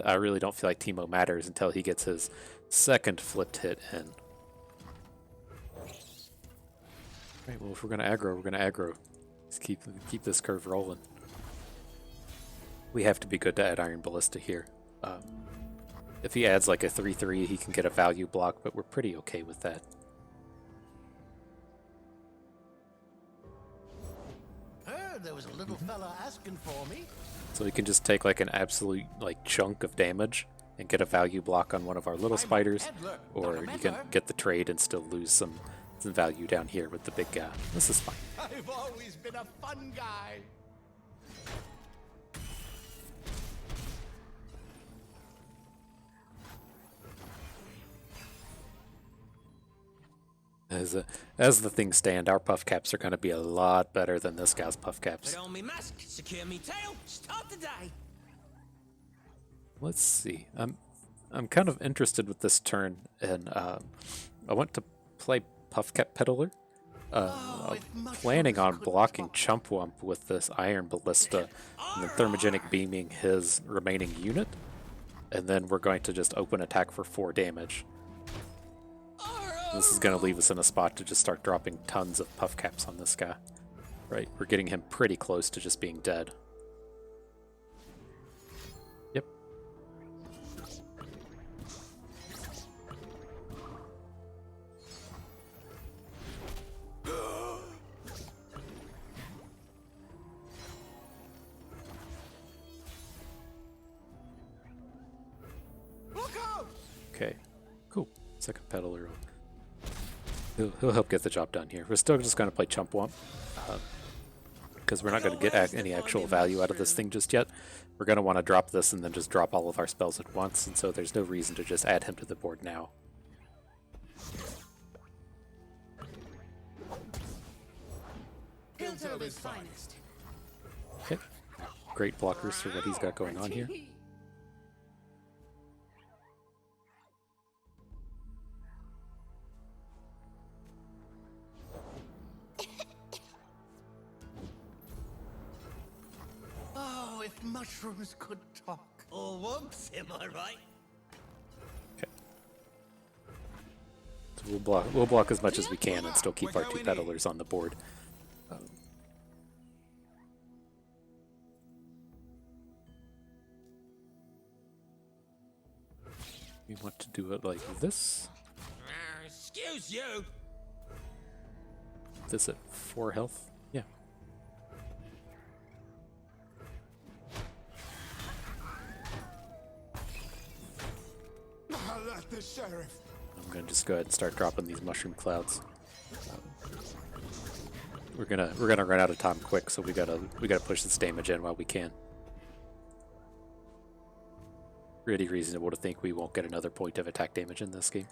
I really don't feel like Teemo matters until he gets his second flipped hit in. Right, well, if we're gonna aggro, we're gonna aggro. Just keep this curve rolling. We have to be good to add Iron Ballista here. If he adds like a 3/3, he can get a value block, but we're pretty okay with that. Heard there was a little fella asking for me. So he can just take like an absolute like chunk of damage and get a value block on one of our little spiders, or you can get the trade and still lose some value down here with the big guy. This is fine. I've always been a fun guy. As the things stand, our puff caps are going to be a lot better than this guy's puff caps. Put on me mask, secure me tail, start the day. Let's see. I'm kind of interested with this turn, and I want to play puff cap peddler. I'm planning on blocking Chump Wump with this Iron Ballista, and then thermogenic beaming his remaining unit, and then we're going to just open attack for 4 damage. This is going to leave us in a spot to just start dropping tons of puff caps on this guy. Right, we're getting him pretty close to just being dead. Yep. Look out! Okay, cool. Second peddler. He'll help get the job done here. We're still just going to play Chump Wump, because we're not going to get any actual value out of this thing just yet. We're going to want to drop this and then just drop all of our spells at once, and so there's no reason to just add him to the board now. Piltover's finest. Okay, great blockers for what he's got going on here. Oh, if mushrooms could talk. Oh, whoops, am I right? Okay. So we'll block as much as we can and still keep our 2 peddlers on the board. We want to do it like this. Excuse you. This at 4 health. Yeah. I'll let the sheriff. I'm gonna just go ahead and start dropping these mushroom clouds. We're gonna run out of time quick, so we gotta push this damage in while we can. Pretty reasonable to think we won't get another point of attack damage in this game.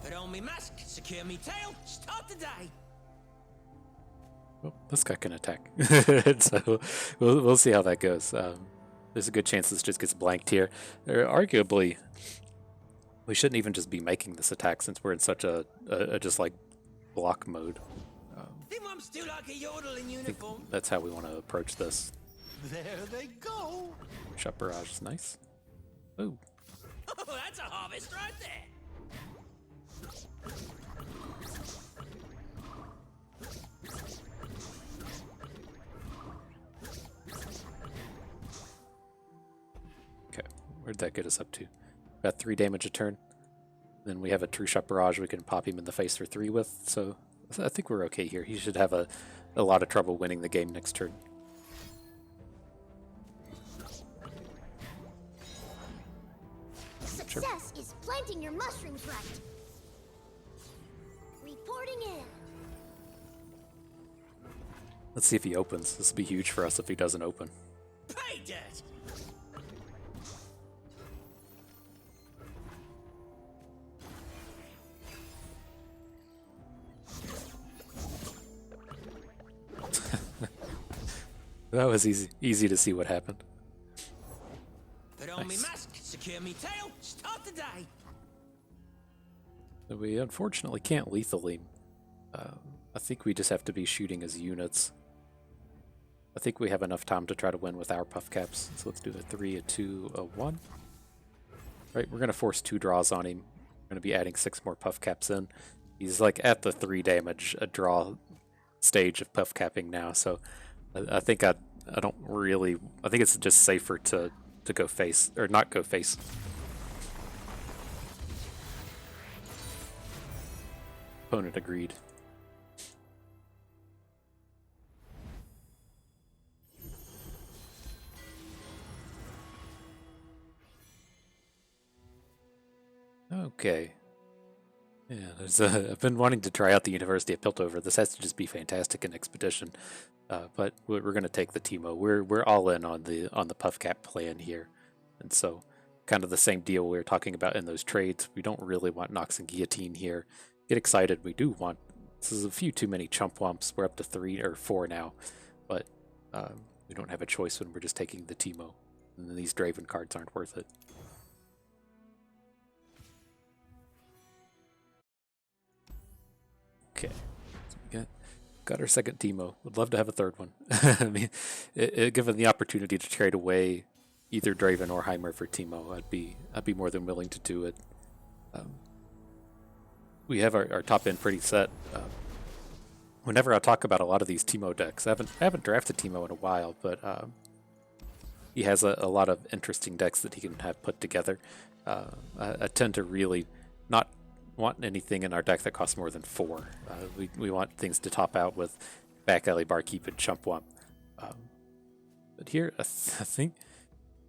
Put on me mask, secure me tail, start the day. Well, this guy can attack, so we'll see how that goes. There's a good chance this just gets blanked here. Arguably, we shouldn't even just be making this attack since we're in such a just like block mode. Think I'm still like a yodel in uniform. That's how we want to approach this. There they go. Shot barrage is nice. Ooh, Oh, that's a harvest right there. Okay, where'd that get us up to? Got 3 damage a turn. Then we have a True Shot Barrage we can pop him in the face for 3 with, so I think we're okay here. He should have a lot of trouble winning the game next turn. Success is planting your mushrooms right. Reporting in. Let's see if he opens. This will be huge for us if he doesn't open. Pay dirt. That was easy to see what happened. Put on me Nice. mask, secure me tail, start the day. So we unfortunately can't lethal him. I think we just have to be shooting as units. I think we have enough time to try to win with our puff caps. So let's do a 3, a 2, a 1. Right, we're going to force 2 draws on him. We're going to be adding 6 more puff caps in. He's like at the 3 damage a draw stage of puff capping now, so I think I don't really... I think it's just safer to go face, or not go face. Opponent agreed. Okay. Yeah, I've been wanting to try out the University of Piltover. This has to just be fantastic in Expedition. But we're going to take the Teemo. We're all in on the puff cap plan here, and so kind of the same deal we were talking about in those trades. We don't really want Nox and Guillotine here. Get excited. We do want. This is a few too many chump wumps. We're up to 3 or 4 now, but we don't have a choice when we're just taking the Teemo. And these Draven cards aren't worth it. Okay, so we got our second Teemo. Would love to have a third one. I mean, given the opportunity to trade away either Draven or Heimer for Teemo, I'd be more than willing to do it. We have our top end pretty set. Whenever I talk about a lot of these Teemo decks, I haven't drafted Teemo in a while, but he has a lot of interesting decks that he can have put together. I tend to really not want anything in our deck that costs more than 4. We want things to top out with Back Alley, Barkeep, and Chump Wump. But here, I think,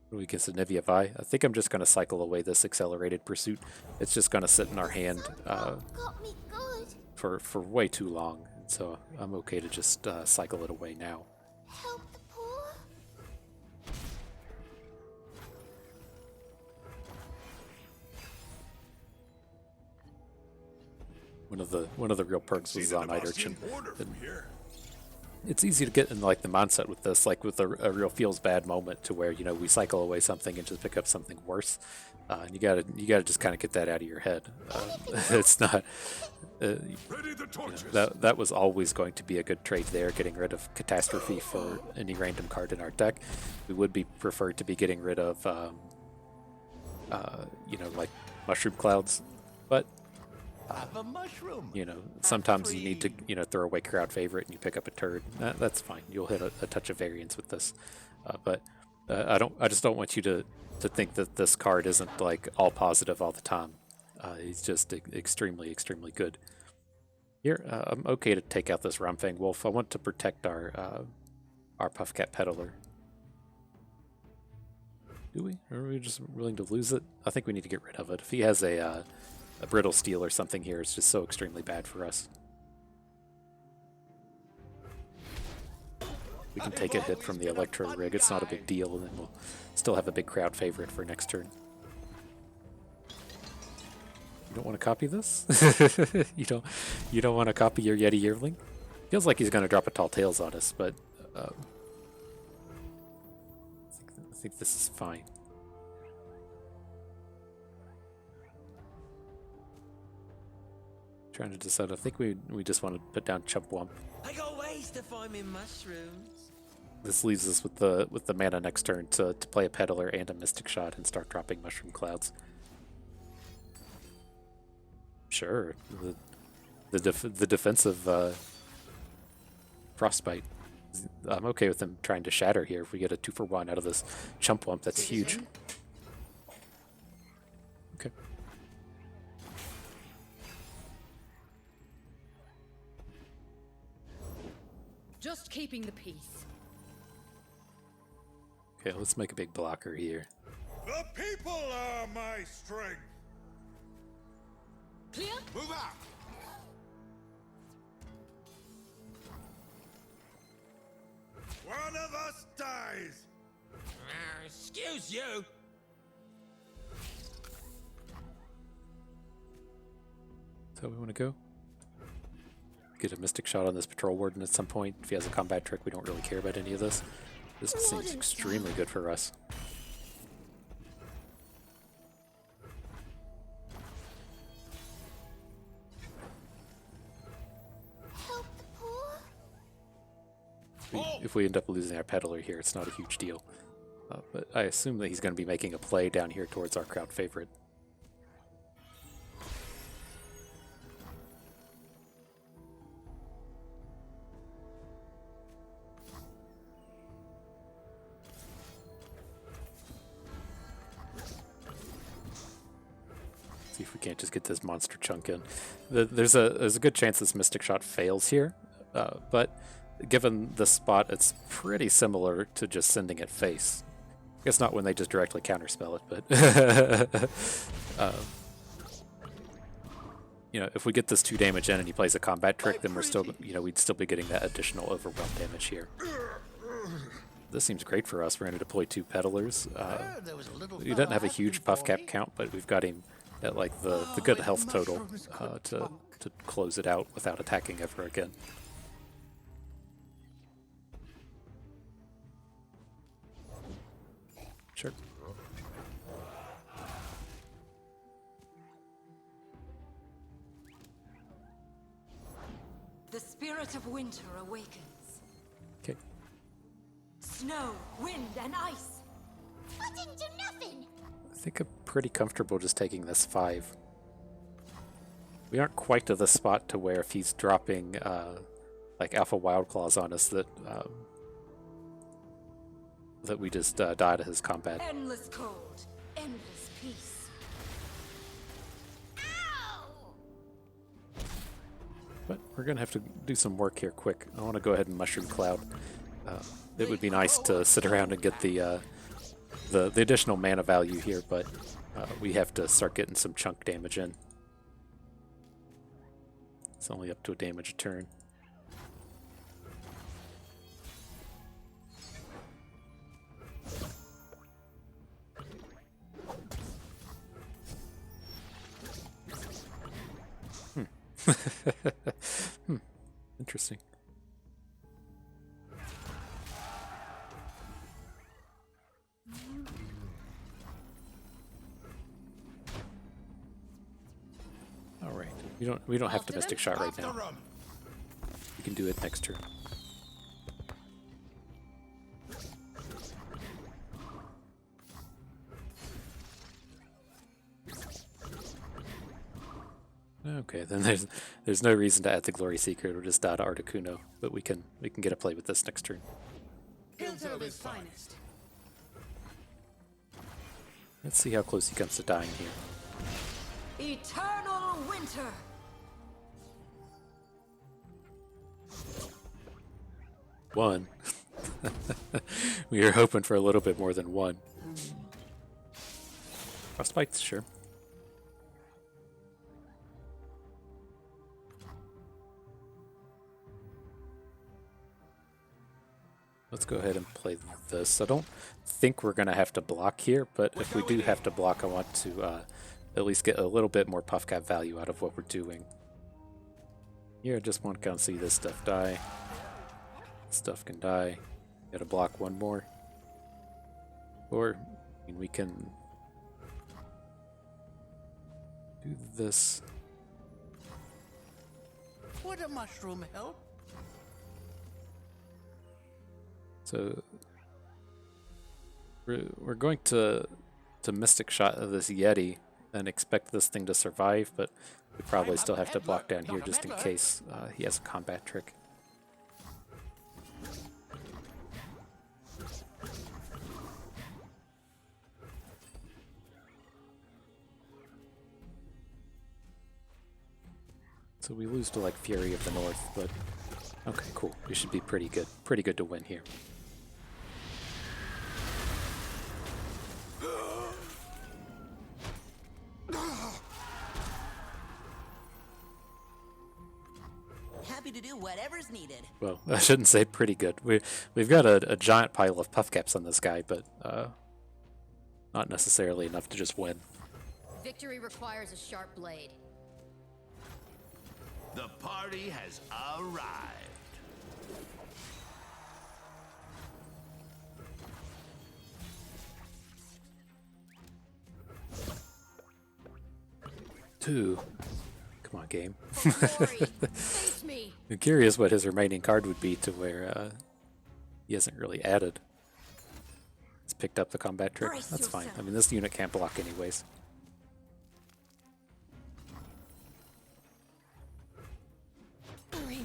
what do we get to Nivea Vi? I think I'm just going to cycle away this Accelerated Pursuit. It's just going to sit in our hand Got me good. for way too long. So I'm okay to just cycle it away now. Help the poor. One of the real perks was on Night Urchin. From here. It's easy to get in like the mindset with this, like with a real feels bad moment to where, you know, we cycle away something and just pick up something worse. And you gotta just kind of get that out of your head. It's not. That was always going to be a good trade there, getting rid of Catastrophe for any random card in our deck. We would be preferred to be getting rid of, you know, like Mushroom Clouds, but Have a mushroom. you know, sometimes you need to, you know, throw away crowd favorite and you pick up a turd. That's fine. You'll hit a touch of variance with this, but I just don't want you to think that this card isn't like all positive all the time. He's just extremely good. Here, I'm okay to take out this Rumfang Wolf. I want to protect our Puffcat Peddler. Do we? Or are we just willing to lose it? I think we need to get rid of it. If he has a Brittle Steel or something here, it's just so extremely bad for us. We can take a hit from the Electro Rig. It's not a big deal, and then we'll still have a big crowd favorite for next turn. You don't want to copy this? You don't want to copy your Yeti Yearling? Feels like he's going to drop a Tall Tales on us, but I think this is fine. Trying to decide. I think we just want to put down Chump Wump. I got ways to find me mushrooms. This leaves us with the mana next turn to play a Peddler and a Mystic Shot and start dropping Mushroom Clouds. Sure. The defensive frostbite. I'm okay with them trying to shatter here. If we get a 2-for-1 out of this chump wump, that's huge. Okay. Just keeping the peace. Okay, let's make a big blocker here. The people are my strength. Clear? Move out. One of us dies. Excuse you. So we want to go? Get a Mystic Shot on this Patrol Warden at some point. If he has a combat trick, we don't really care about any of this. This seems extremely good for us. Help the poor. If we end up losing our peddler here, it's not a huge deal. But I assume that he's going to be making a play down here towards our crowd favorite. See if we can't just get this monster chunk in. There's a good chance this Mystic Shot fails here, but given the spot, it's pretty similar to just sending it face. I guess not when they just directly counterspell it, but you know, if we get this 2 damage in and he plays a combat trick, then we're still, you know, we'd still be getting that additional overwhelm damage here. This seems great for us. We're going to deploy 2 peddlers. He doesn't have a huge puff cap count, but we've got him at like the good health total to close it out without attacking ever again. Sure. The spirit of winter awakens. Okay. Snow, wind, and ice. I didn't do nothing. I think I'm pretty comfortable just taking this 5. We aren't quite to the spot to where if he's dropping like Alpha Wild Claws on us that that we just die to his combat. Endless cold, endless peace. Ow! But we're going to have to do some work here quick. I want to go ahead and Mushroom Cloud. It would be nice to sit around and get the additional mana value here, but we have to start getting some chunk damage in. It's only up to a damage a turn. Interesting. All right. We don't have to Mystic Shot right now. We can do it next turn. Okay, then there's no reason to add the Glory Seeker. It'll just die to Articuno, but we can get a play with this next turn. Piltover's finest. Let's see how close he comes to dying here. Eternal winter. 1. We were hoping for a little bit more than 1. Frostbite, sure. Let's go ahead and play this. I don't think we're going to have to block here, but if we do have to block, I want to at least get a little bit more puff cap value out of what we're doing. Here, I just want to kind of see this stuff die. Stuff can die. Got to block 1 more. Or, I mean, we can do this. Would a mushroom help? So we're going to Mystic Shot of this Yeti and expect this thing to survive, but We probably still have to block down here just in case he has a combat trick. So we lose to like Fury of the North, but okay, cool. We should be pretty good. Pretty good to win here. Happy to do whatever's needed. Well, I shouldn't say pretty good. We've got a giant pile of puff caps on this guy, but not necessarily enough to just win. Victory requires a sharp blade. The party has arrived. Two. Come on, game. Glory, face me. I'm curious what his remaining card would be to where he hasn't really added. He's picked up the combat trick. Brace That's fine. yourself. I mean, this unit can't block anyways.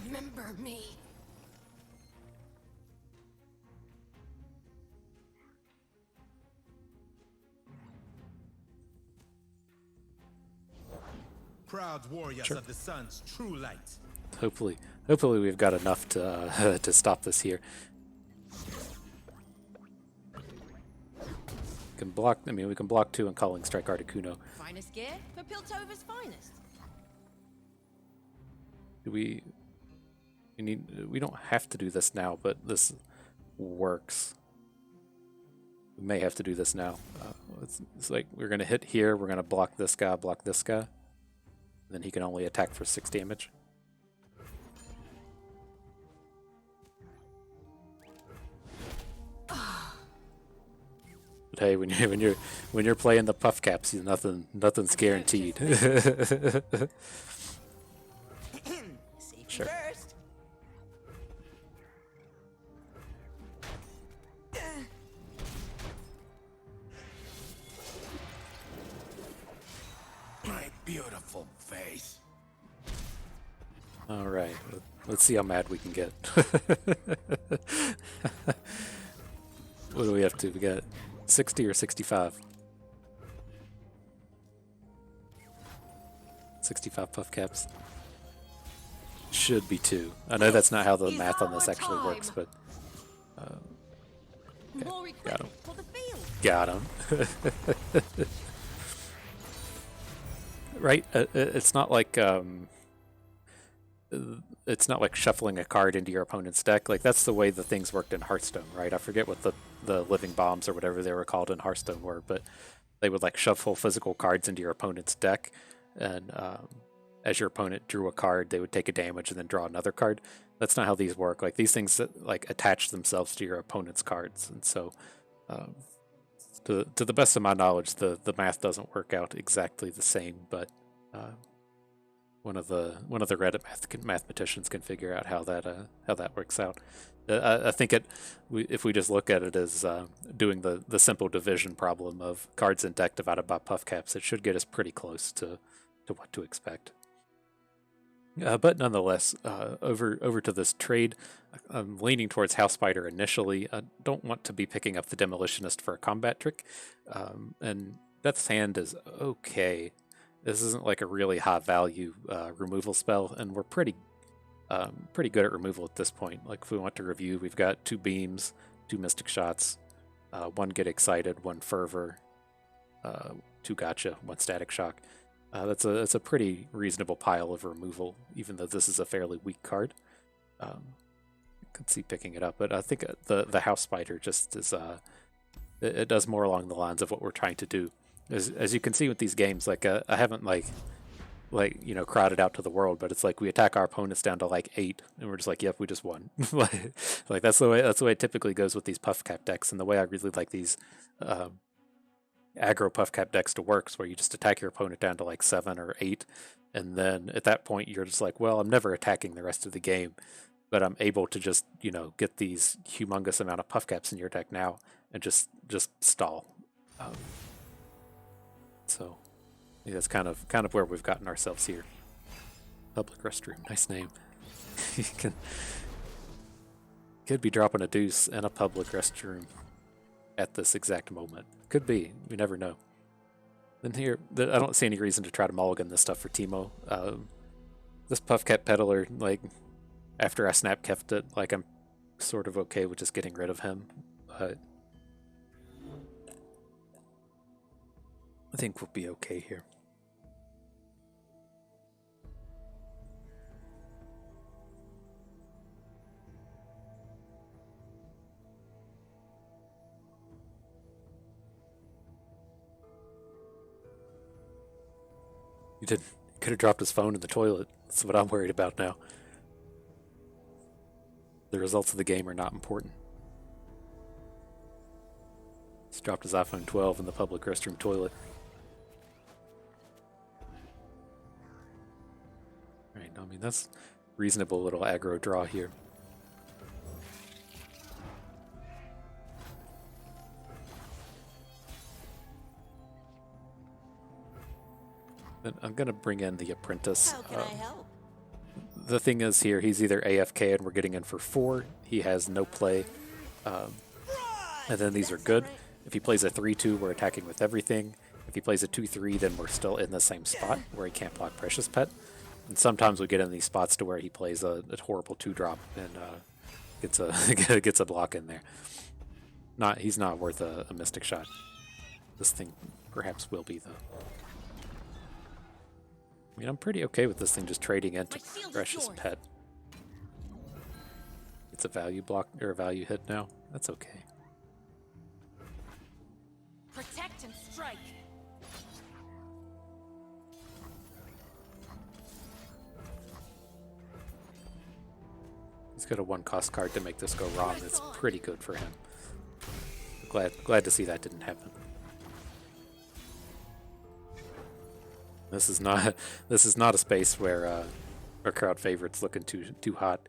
Remember me. Proud warriors of the sun's true light. Hopefully we've got enough to to stop this here. Can block. I mean, we can block 2 and Calling Strike Articuno. Finest gear for Piltover's finest. Do we need? We don't have to do this now, but this works. We may have to do this now. It's like we're gonna hit here. We're gonna block this guy. Block this guy. Then he can only attack for 6 damage. But hey, when you're playing the puff caps, nothing's guaranteed. Safety Sure. first. My beautiful face. All right, let's see how mad we can get. What do we have to? We got 60 or 65? 65 puff caps. Should be 2. I know that's not how the math on this actually works, but More got him. equipment for the field. Got him. Right? It's not like shuffling a card into your opponent's deck. Like that's the way the things worked in Hearthstone, right? I forget what the living bombs or whatever they were called in Hearthstone were, but they would like shuffle physical cards into your opponent's deck, and as your opponent drew a card, they would take a damage and then draw another card. That's not how these work. Like these things like attach themselves to your opponent's cards, and so to the best of my knowledge, the math doesn't work out exactly the same. But one of the Reddit mathematicians can figure out how that works out. I think if we just look at it as doing the simple division problem of cards in deck divided by puff caps, it should get us pretty close to what to expect. But nonetheless, over to this trade, I'm leaning towards House Spider initially. I don't want to be picking up the Demolitionist for a combat trick, and Death's Hand is okay. This isn't like a really high value removal spell, and we're pretty good at removal at this point. Like if we want to review, we've got 2 beams, 2 mystic shots, 1 get excited, 1 fervor, 2 gotcha, 1 static shock. That's a pretty reasonable pile of removal, even though this is a fairly weak card. I could see picking it up, but I think the House Spider just is it does more along the lines of what we're trying to do. As you can see with these games, like I haven't crowded out to the world, but it's like we attack our opponents down to like 8, and we're just like, yep, we just won. like that's the way it typically goes with these puff cap decks, and the way I really like these aggro puff cap decks to work, where you just attack your opponent down to like 7 or 8, and then at that point you're just like, well, I'm never attacking the rest of the game, but I'm able to just get these humongous amount of puff caps in your deck now and just stall. So I think that's kind of where we've gotten ourselves here. Public restroom, nice name. You could be dropping a deuce in a public restroom at this exact moment. Could be. We never know. Then here, I don't see any reason to try to mulligan this stuff for Teemo. This Puffcat Peddler, like, after I snap kept it, like, I'm sort of okay with just getting rid of him. But I think we'll be okay here. You could have dropped his phone in the toilet. That's what I'm worried about now. The results of the game are not important. He's dropped his iPhone 12 in the public restroom toilet. Right, I mean, that's reasonable little aggro draw here. And I'm going to bring in the apprentice. How can I help? The thing is here, he's either AFK and we're getting in for 4. He has no play. And then these are good. If he plays a 3-2, we're attacking with everything. If he plays a 2-3, then we're still in the same spot where he can't block Precious Pet. And sometimes we get in these spots to where he plays a horrible 2-drop and gets a block in there. He's not worth a Mystic Shot. This thing perhaps will be, though. I mean, I'm pretty okay with this thing just trading into Precious Pet. It's a value block or a value hit now. That's okay. Protect and strike. He's got a 1-cost card to make this go wrong. That's pretty good for him. Glad to see that didn't happen. This is not a space where our crowd favorite's looking too hot.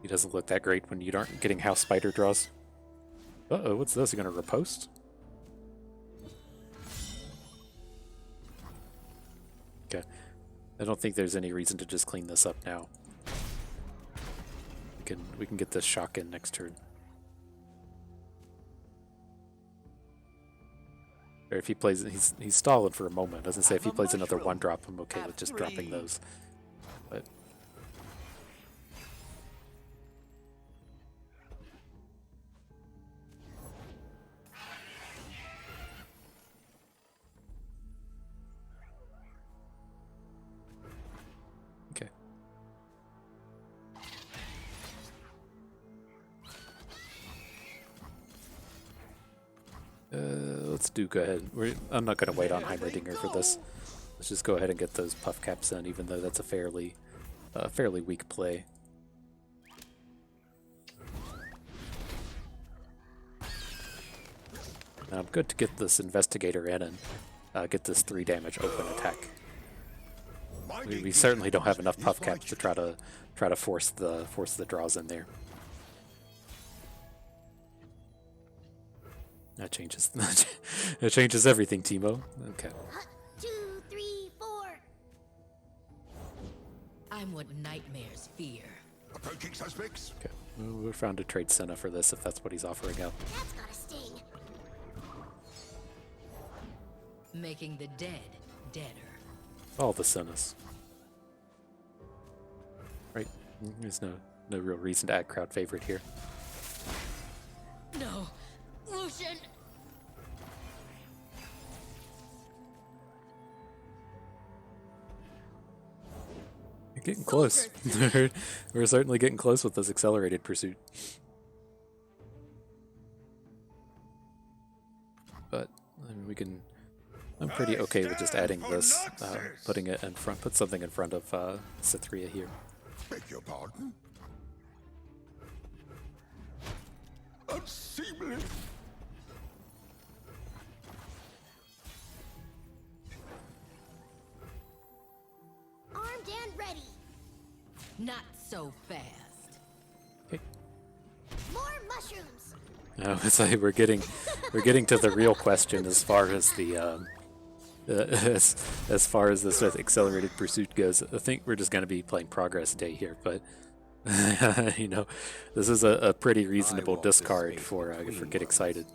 He doesn't look that great when you aren't getting House Spider draws. Uh-oh, what's this? You gonna repost? Okay. I don't think there's any reason to just clean this up now. We can get this shock in next turn. Or if he plays, he's stalling for a moment. Doesn't say if he plays another 1-drop, I'm okay with just dropping those. But okay. Let's go ahead. I'm not going to wait on Heimerdinger for this. Let's just go ahead and get those puff caps in, even though that's a fairly weak play. Now I'm good to get this Investigator in and get this 3 damage open attack. We certainly don't have enough puff caps to try to force the draws in there. That changes everything, Teemo. Okay. 2, 3, 4. I'm what nightmares fear. Approaching suspects. Okay. We found a trade Senna for this if that's what he's offering out. That's gotta sting. Making the dead deader. All the Sennas. Right. There's no real reason to add crowd favorite here. No, Lucian. You're getting close. We're certainly getting close with this accelerated pursuit. But I mean, I'm pretty okay with just adding this, putting it in front, put something in front of Cythria here. Beg your pardon? Unseemly. Armed and ready. Not so fast. Okay. More mushrooms. It's like we're getting to the real question as far as the as far as this accelerated pursuit goes, I think we're just going to be playing Progress Day here, but you know, this is a pretty reasonable discard for Get Excited.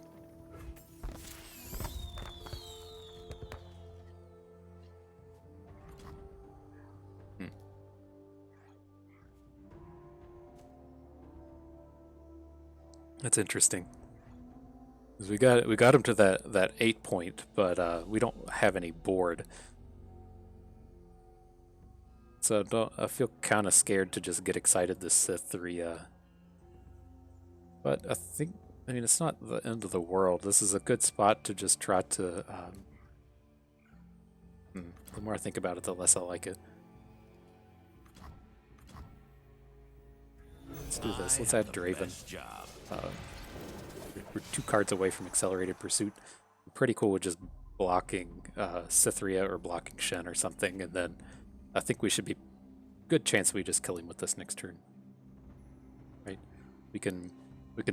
That's interesting. 'Cause we got him to that 8 point, but we don't have any board. So I feel kind of scared to just get excited this Cytherea. But I mean, it's not the end of the world. This is a good spot to just try to. The more I think about it, the less I like it. Let's do this. Let's add Draven. We're 2 cards away from Accelerated Pursuit. Pretty cool with just blocking Cytherea or blocking Shen or something, and then I think we should be good chance we just kill him with this next turn. Right? We can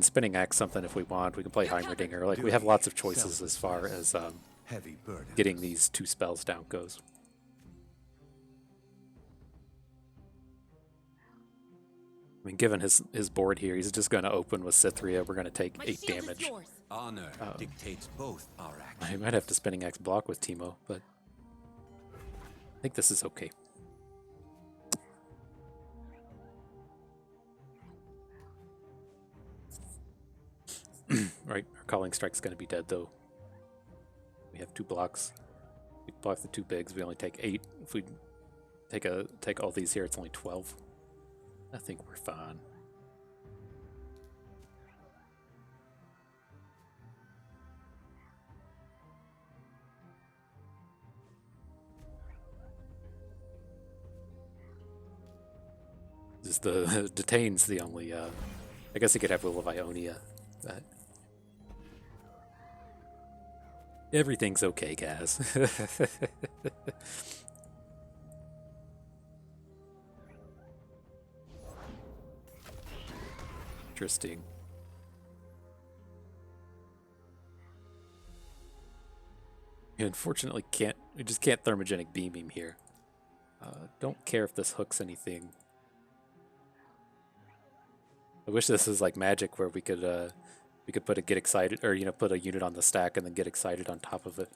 Spinning Axe something if we want. We can play Heimerdinger. Like, we have lots of choices as far as getting these 2 spells down goes. I mean, given his board here, he's just going to open with Cytherea. We're going to take 8 damage. Honor dictates both our actions. I might have to Spinning Axe block with Teemo, but I think this is okay. Right, our Calling Strike's going to be dead, though. We have 2 blocks. We block the 2 bigs. We only take 8. If we take all these here, it's only 12. I think we're fine. Just the Detain's the only. I guess he could have Will of Ionia. But everything's okay, guys. Interesting. We unfortunately we just can't thermogenic beam him here. Don't care if this hooks anything. I wish this is like Magic where we could put a Get Excited, or put a unit on the stack and then Get Excited on top of it.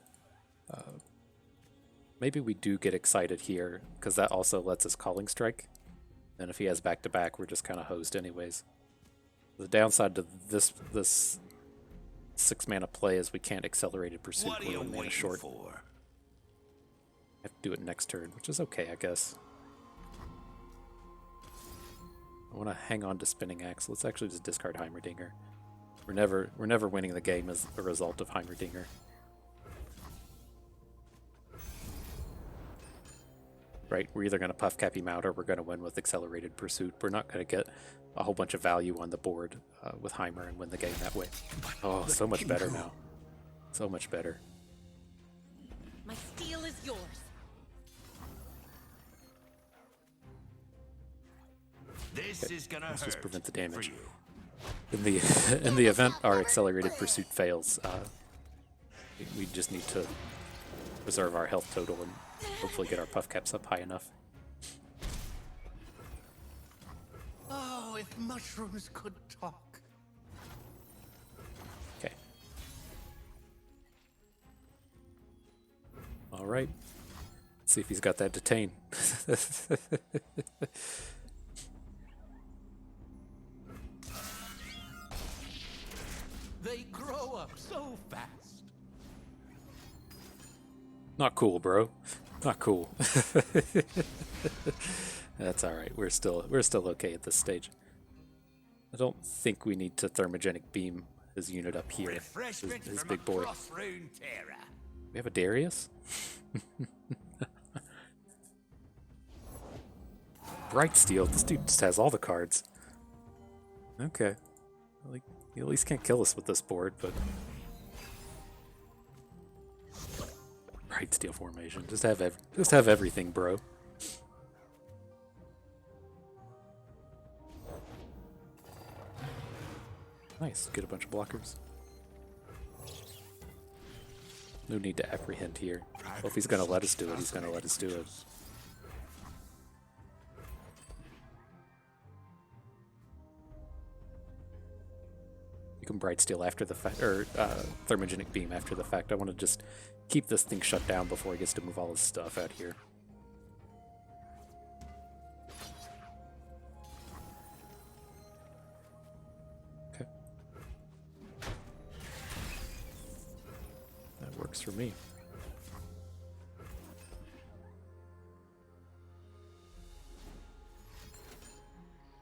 Maybe we do Get Excited here because that also lets us Calling Strike. And if he has back-to-back, we're just kind of hosed anyways. The downside to this 6-mana play is we can't Accelerated Pursuit. What are you mana waiting short. for? Have to do it next turn, which is okay, I guess. I want to hang on to Spinning Axe. Let's actually just discard Heimerdinger. We're never winning the game as a result of Heimerdinger. Right, we're either going to puff cap him out or we're going to win with Accelerated Pursuit. We're not going to get a whole bunch of value on the board with Heimer and win the game that way. Oh, so much better now. So much better. My steel is yours. This is gonna Let's hurt. just prevent the for damage. you. In the event our Accelerated Pursuit fails, we just need to preserve our health total and hopefully get our puff caps up high enough. Oh, if mushrooms could talk. Okay. All right. Let's see if he's got that Detain. They grow up so fast. Not cool, bro. Not cool. That's all right. We're still okay at this stage. I don't think we need to thermogenic beam his unit up here. Refreshment His from big boy. across Runeterra. We have a Darius? Bright Steel. This dude just has all the cards. Okay. Like, he at least can't kill us with this board, but Bright Steel formation. Just have everything, bro. Nice. Get a bunch of blockers. no need to apprehend here. Well, if he's going to let us do it, he's going to let us do it. You can Bright Steel after the fact, or Thermogenic Beam after the fact. I want to just keep this thing shut down before he gets to move all his stuff out here. Okay. That works for me.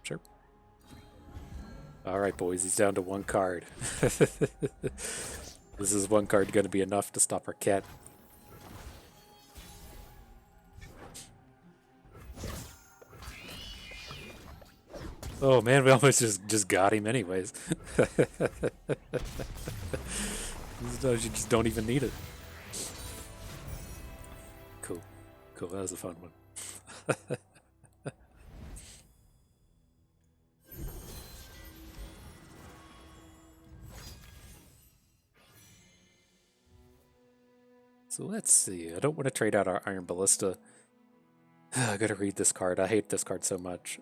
Sure. All right, boys, he's down to one card. This is one card going to be enough to stop our cat. Oh man, we almost just got him anyways. Sometimes you just don't even need it. Cool. Cool, that was a fun one. So let's see. I don't want to trade out our Iron Ballista. I gotta read this card. I hate this card so much.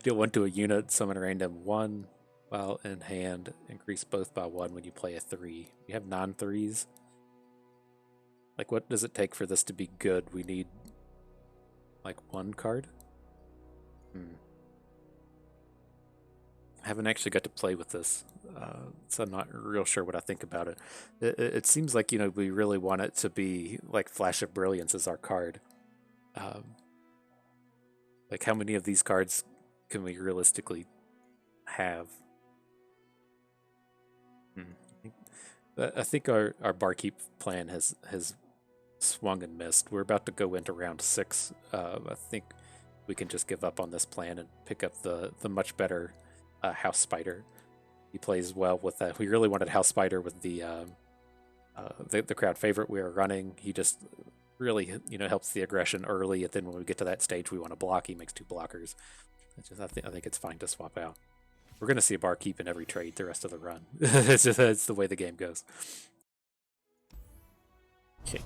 Deal 1 to a unit, summon a random 1 while in hand. Increase both by 1 when you play a 3. We have 9 3s. Like, what does it take for this to be good? We need, like, 1 card? I haven't actually got to play with this, so I'm not real sure what I think about it. It seems like, you know, we really want it to be like Flash of Brilliance as our card. Like, how many of these cards can we realistically have? I think our Barkeep plan has swung and missed. We're about to go into round 6. I think we can just give up on this plan and pick up the much better House Spider. He plays well with that. We really wanted House Spider with the crowd favorite we were running. He just really, you know, helps the aggression early, and then when we get to that stage we want to block, he makes 2 blockers. I think it's fine to swap out. We're going to see a Barkeep in every trade the rest of the run. It's the way the game goes. Okay.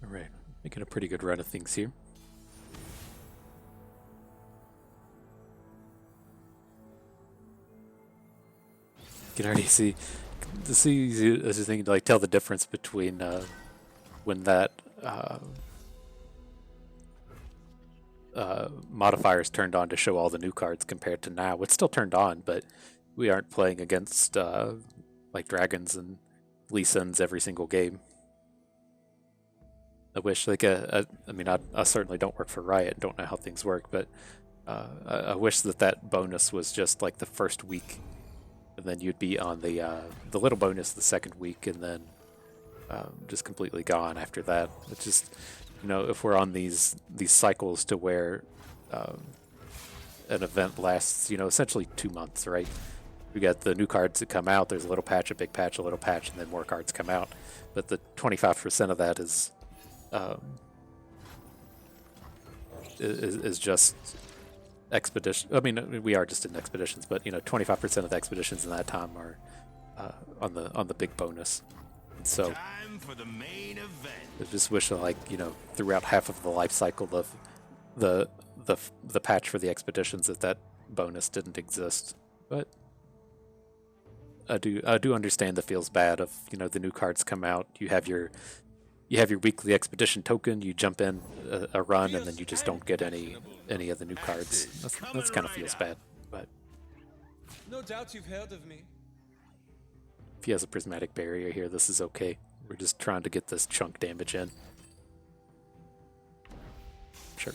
Alright, making a pretty good run of things here. You can already see as you think, like, tell the difference between when that modifier is turned on to show all the new cards compared to now. It's still turned on, but we aren't playing against like dragons and Lee Sins every single game. I wish, like, I mean, I certainly don't work for Riot, don't know how things work, but I wish that bonus was just like the first week, and then you'd be on the little bonus the second week, and then just completely gone after that. It's just, you know, if we're on these cycles to where an event lasts, you know, essentially 2 months, right? We got the new cards that come out, there's a little patch, a big patch, a little patch, and then more cards come out. But the 25% of that is just expedition. I mean, we are just in expeditions, but, you know, 25% of the expeditions in that time are on the big bonus. And so Time for the main event. I just wish that, like, you know, throughout half of the life cycle of the patch for the expeditions, that bonus didn't exist. But I do understand that feels bad of, you know, the new cards come out, you have your weekly expedition token, you jump in a run, and then you just don't get any of the new cards. That's kind of feels bad. But No doubt you've heard of me. if he has a prismatic barrier here, this is okay. We're just trying to get this chunk damage in. Sure.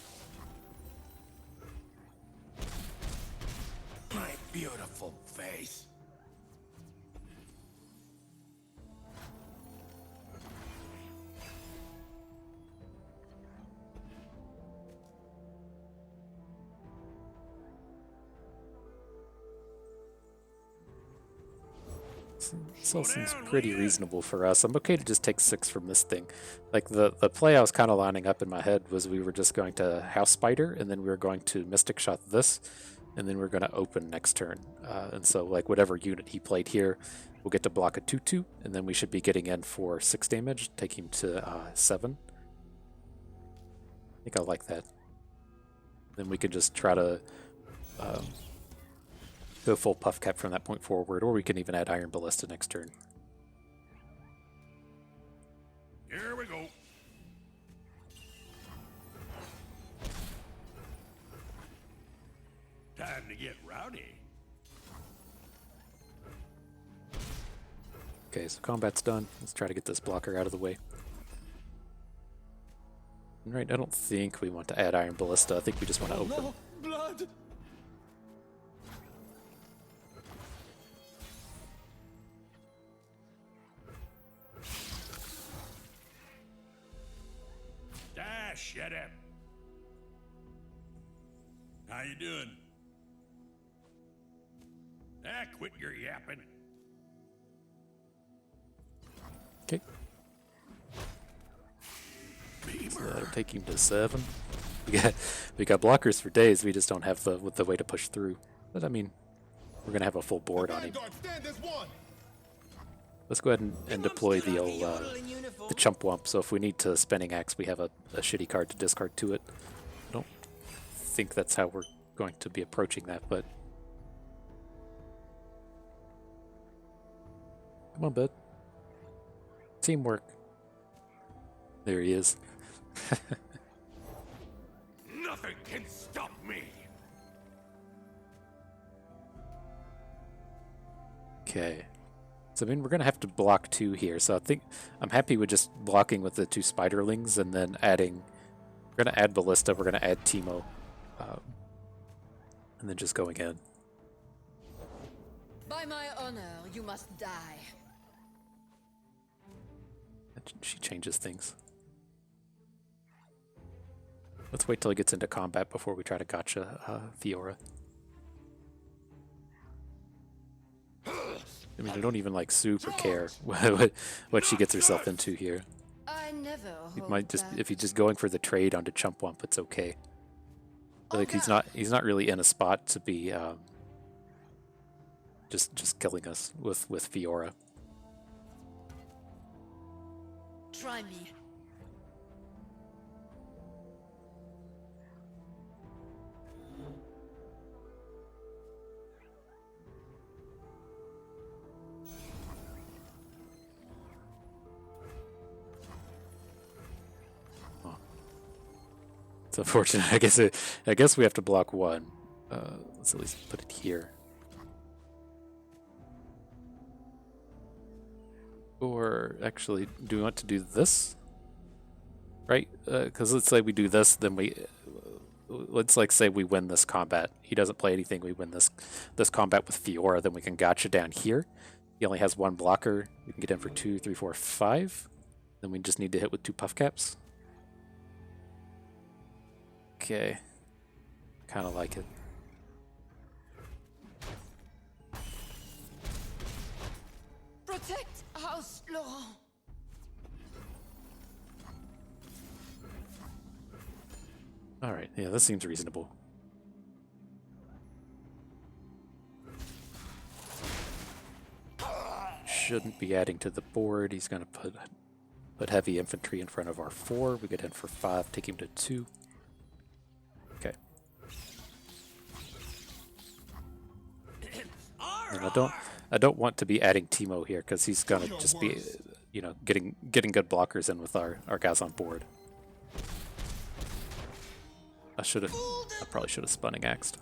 My beautiful face. This all seems pretty reasonable for us. I'm okay to just take 6 from this thing. Like, the play I was kind of lining up in my head was we were just going to House Spider, and then we were going to Mystic Shot this, and then we were going to open next turn. And so, like, whatever unit he played here, we'll get to block a 2/2, and then we should be getting in for 6 damage, take him to 7. I think I like that. Then we can just try to go full Puff Cap from that point forward, or we can even add Iron Ballista next turn. Here we go. Time to get rowdy. Okay, so combat's done. Let's try to get this blocker out of the way. Right, I don't think we want to add Iron Ballista. I think we just want to open. No, blood! Shut up. How you doing? Quit your yapping. Okay. So that'll take him to 7. We got blockers for days. We just don't have the way to push through. But I mean, we're gonna have a full board on him. Let's go ahead and deploy the old the Chump Wump. So if we need to Spinning Axe, we have a shitty card to discard to it. I don't think that's how we're going to be approaching that, but come on, bud. Teamwork. There he is. Nothing can stop me. Okay. So, I mean, we're going to have to block 2 here. So I think I'm happy with just blocking with the 2 Spiderlings and then adding... We're going to add Ballista. We're going to add Teemo. And then just going in. By my honor, you must die. She changes things. Let's wait till he gets into combat before we try to gotcha Fiora. I mean, I don't even like super care what she gets herself into here. I never He might just, if he's just going for the trade onto Chump Wump, it's okay. Like he's not really in a spot to be just killing us with Fiora. Try me. It's unfortunate. I guess we have to block 1. Let's at least put it here. Or actually, do we want to do this? Right? Because let's say we do this, then let's like say we win this combat. He doesn't play anything. We win this combat with Fiora. Then we can gotcha down here. He only has 1 blocker. We can get in for 2, 3, 4, 5. Then we just need to hit with 2 Puff Caps. Okay. Kind of like it. Protect House Laurent. Alright, yeah, this seems reasonable. Shouldn't be adding to the board. He's going to put heavy infantry in front of our 4. We get in for 5, take him to 2. Okay. And I don't want to be adding Teemo here because he's going to just be, you know, getting good blockers in with our guys on board. I probably should have Spinning Axed.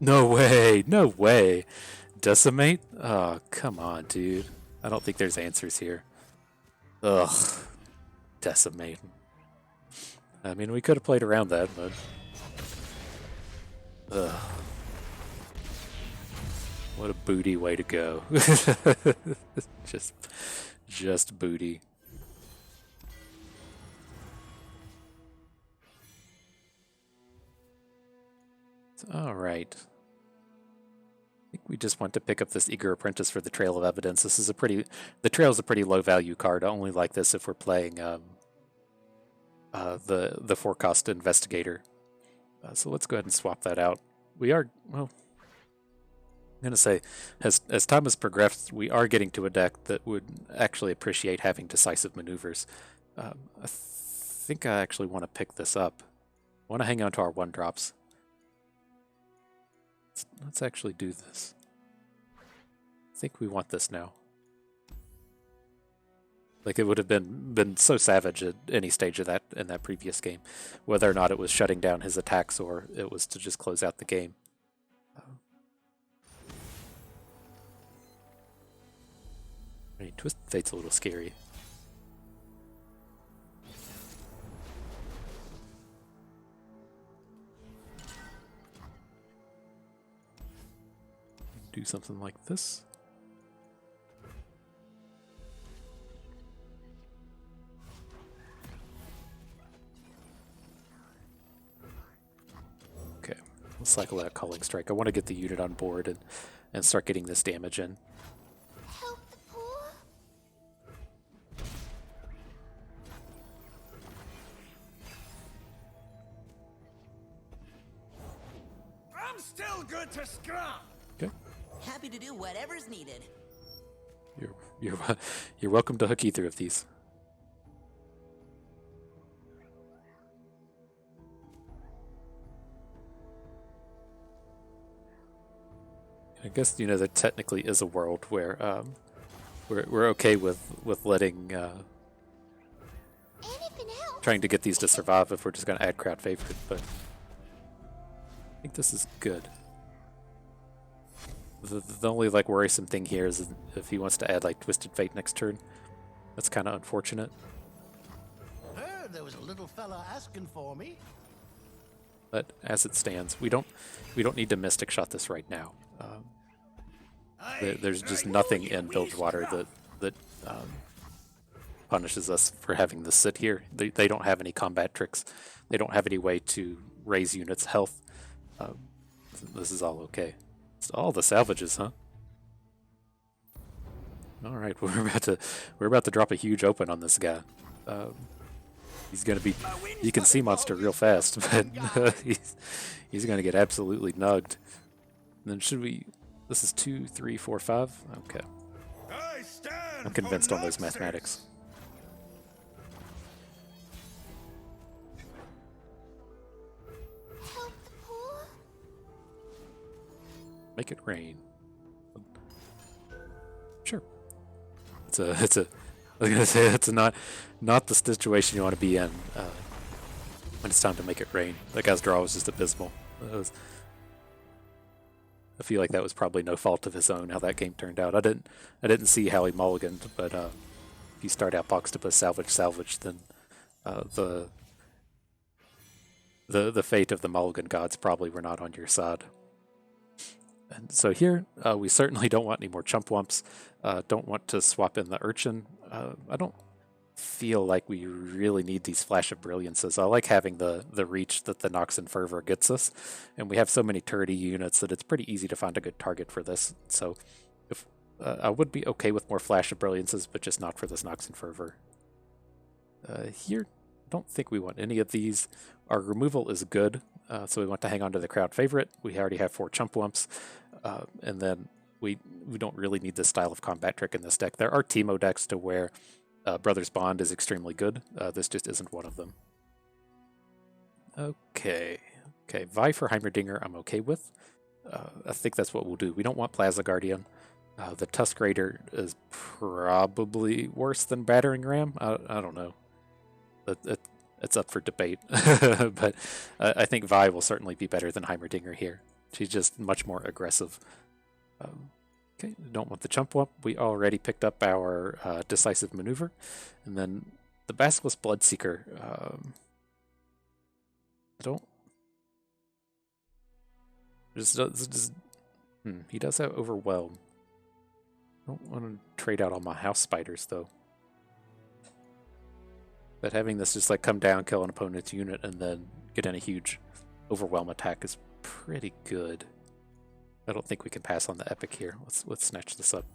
No way! No way! Decimate? Oh, come on, dude. I don't think there's answers here. Ugh. Decimate. I mean, we could have played around that, but... Ugh. What a booty way to go. Just booty. All right. I think we just want to pick up this Eager Apprentice for the Trail of Evidence. This is the Trail is a pretty low value card. I only like this if we're playing the Forecast Investigator. So let's go ahead and swap that out. We are, well, I'm going to say, as time has progressed, we are getting to a deck that would actually appreciate having decisive maneuvers. I think I actually want to pick this up. I want to hang on to our 1-drops. Let's actually do this. I think we want this now. Like, it would have been so savage at any stage of that in that previous game, whether or not it was shutting down his attacks or it was to just close out the game. I mean, Twisted Fate's a little scary. Do something like this. Okay, we'll cycle out Culling Strike. I want to get the unit on board and start getting this damage in. Help the poor? I'm still good to scrap. Okay. Happy to do whatever's needed. You're welcome to hook either of these. I guess, you know, there technically is a world where we're okay with letting Anything else? trying to get these to survive if we're just going to add crowd favorite, but I think this is good. The only like worrisome thing here is if he wants to add like Twisted Fate next turn. That's kind of unfortunate. Heard there was a little fella asking for me. But as it stands, we don't need to Mystic Shot this right now. There's just nothing in Bilgewater that punishes us for having this sit here. They don't have any combat tricks. They don't have any way to raise units' health. This is all okay. It's all the salvages, huh? All right, we're about to drop a huge open on this guy. He's gonna be, you can see monster real fast, but he's gonna get absolutely nugged. And then should we? This is 2, 3, 4, 5. Okay, I'm convinced on those mathematics. Help the poor? Make it rain. Sure. I was gonna say it's not the situation you want to be in when it's time to make it rain. That guy's draw was just abysmal. I feel like that was probably no fault of his own how that game turned out. I didn't see how he mulliganed, but if you start out box to put salvage, then the fate of the mulligan gods probably were not on your side. And so here, we certainly don't want any more chump wumps. Don't want to swap in the urchin. I don't feel like we really need these Flash of Brilliances. I like having the reach that the Nox and Fervor gets us, and we have so many turrety units that it's pretty easy to find a good target for this. So if I would be okay with more Flash of Brilliances, but just not for this Nox and Fervor. Here, don't think we want any of these. Our removal is good, so we want to hang on to the crowd favorite. We already have 4 chump wumps, and then we don't really need this style of combat trick in this deck. There are Teemo decks to where Brothers Bond is extremely good. This just isn't one of them. Okay, Vi for Heimerdinger I'm okay with. I think that's what we'll do. We don't want Plaza Guardian. The Tusk Raider is probably worse than Battering Ram. I don't know. It's up for debate. But I think Vi will certainly be better than Heimerdinger here. She's just much more aggressive. Okay, don't want the chump wump. We already picked up our decisive maneuver. And then the Basilisk Bloodseeker. He does have Overwhelm. Don't want to trade out all my house spiders though. But having this just like come down, kill an opponent's unit, and then get in a huge Overwhelm attack is pretty good. I don't think we can pass on the epic here. Let's snatch this up.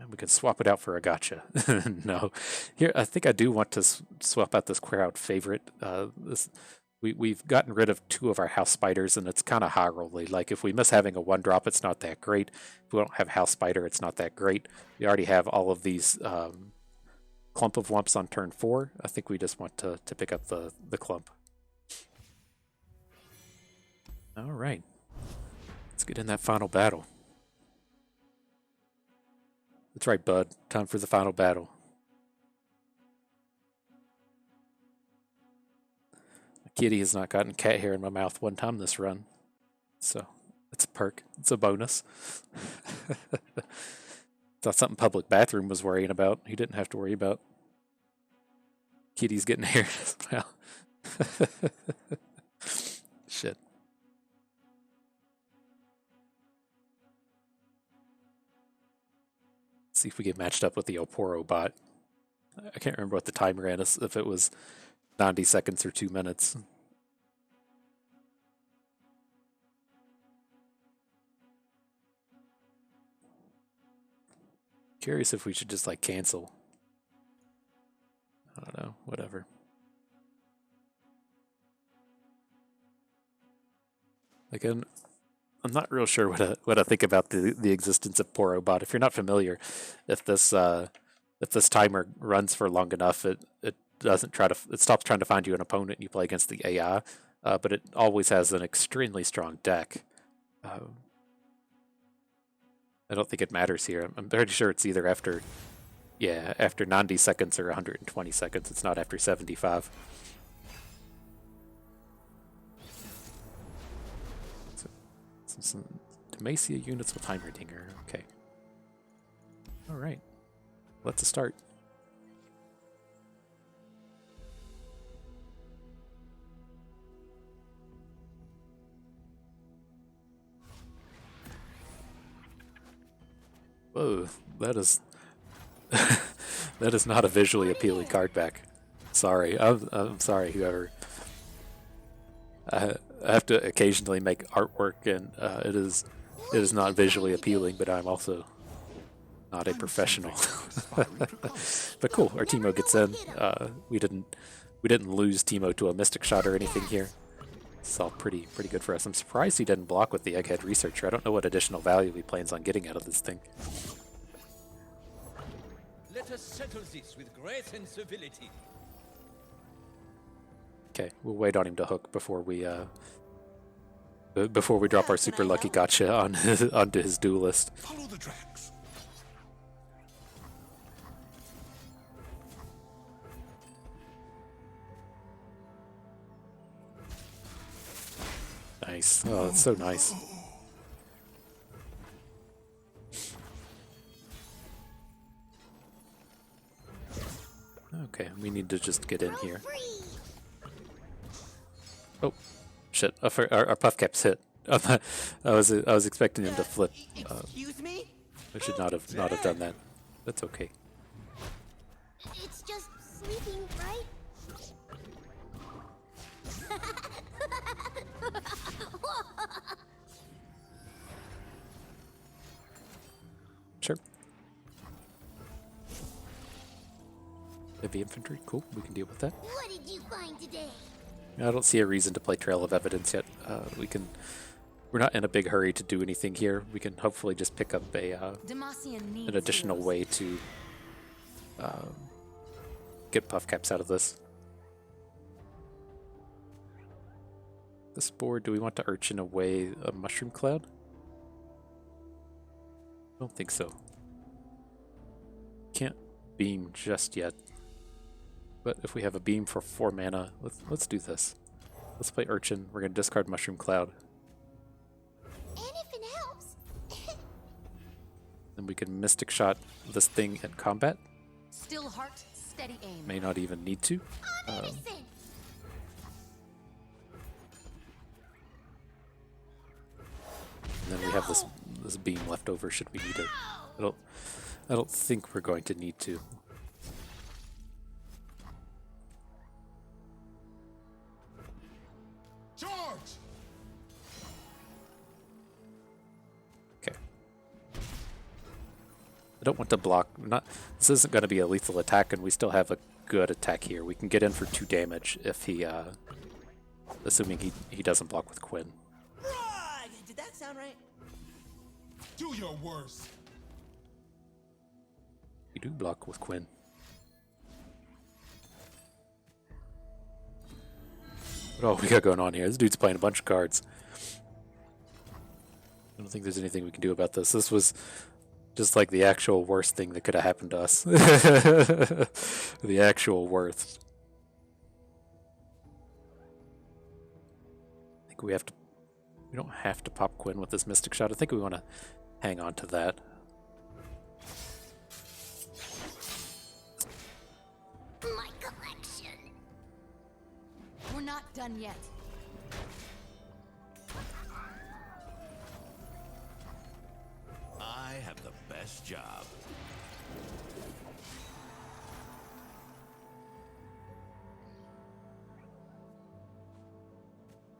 And we can swap it out for a gotcha. No. Here, I think I do want to swap out this crowd favorite. We've gotten rid of 2 of our house spiders, and it's kind of high rolly. Like, if we miss having a 1-drop, it's not that great. If we don't have house spider, it's not that great. We already have all of these clump of wumps on turn 4. I think we just want to pick up the clump. All right. Let's get in that final battle. That's right, bud. Time for the final battle. My kitty has not gotten cat hair in my mouth one time this run. So, it's a perk. It's a bonus. Thought something public bathroom was worrying about. He didn't have to worry about kitties getting hair as well. Shit. See if we get matched up with the Oporo bot. I can't remember what the time ran us, if it was 90 seconds or 2 minutes. Curious if we should just like cancel. I don't know, whatever. Again, I'm not real sure what I think about the existence of Porobot. If you're not familiar, if this timer runs for long enough, it stops trying to find you an opponent and you play against the AI, but it always has an extremely strong deck. I don't think it matters here. I'm pretty sure it's either after 90 seconds or 120 seconds. It's not after 75. Some Demacia units with Heimerdinger. Okay. Alright. Let's start. Whoa, that is that is not a visually appealing card back. Sorry, I'm sorry, whoever. I have to occasionally make artwork, and it is not visually appealing, but I'm also not a professional. But cool, our Teemo gets in. We didn't lose Teemo to a Mystic Shot or anything here. It's all pretty good for us. I'm surprised he didn't block with the Egghead Researcher. I don't know what additional value he plans on getting out of this thing. Let us settle this with grace and civility. Okay, we'll wait on him to hook before we drop our super lucky gotcha on onto his duelist. Follow the tracks. Nice. Oh, that's so nice. Okay, we need to just get in here. Oh, shit! Our puff cap's hit. I was expecting him to flip. Excuse me? I should not have done that. That's okay. It's just sleeping, right? Sure. Heavy infantry, cool. We can deal with that. What did you find today? I don't see a reason to play Trail of Evidence yet. We're not in a big hurry to do anything here. We can hopefully just pick up an additional way to get puff caps out of this. This board, do we want to Urchin away a Mushroom Cloud? I don't think so. Can't beam just yet. But if we have a beam for 4 mana, let's do this. Let's play Urchin. We're going to discard Mushroom Cloud. And if it helps. Then we can Mystic Shot this thing in combat. Still heart, steady aim. May not even need to. I'm innocent. And then we have this beam left over should we need it. I don't think we're going to need to. Charge! I don't want to block. This isn't going to be a lethal attack, and we still have a good attack here. We can get in for 2 damage if he, assuming he doesn't block with Quinn. Right! Did that sound right? Do your worst. We do block with Quinn. What all we got going on here? This dude's playing a bunch of cards. I don't think there's anything we can do about this. This was just like the actual worst thing that could have happened to us. The actual worst. I think we don't have to pop Quinn with this Mystic Shot. I think we want to hang on to that. My collection. We're not done yet. I have the best job.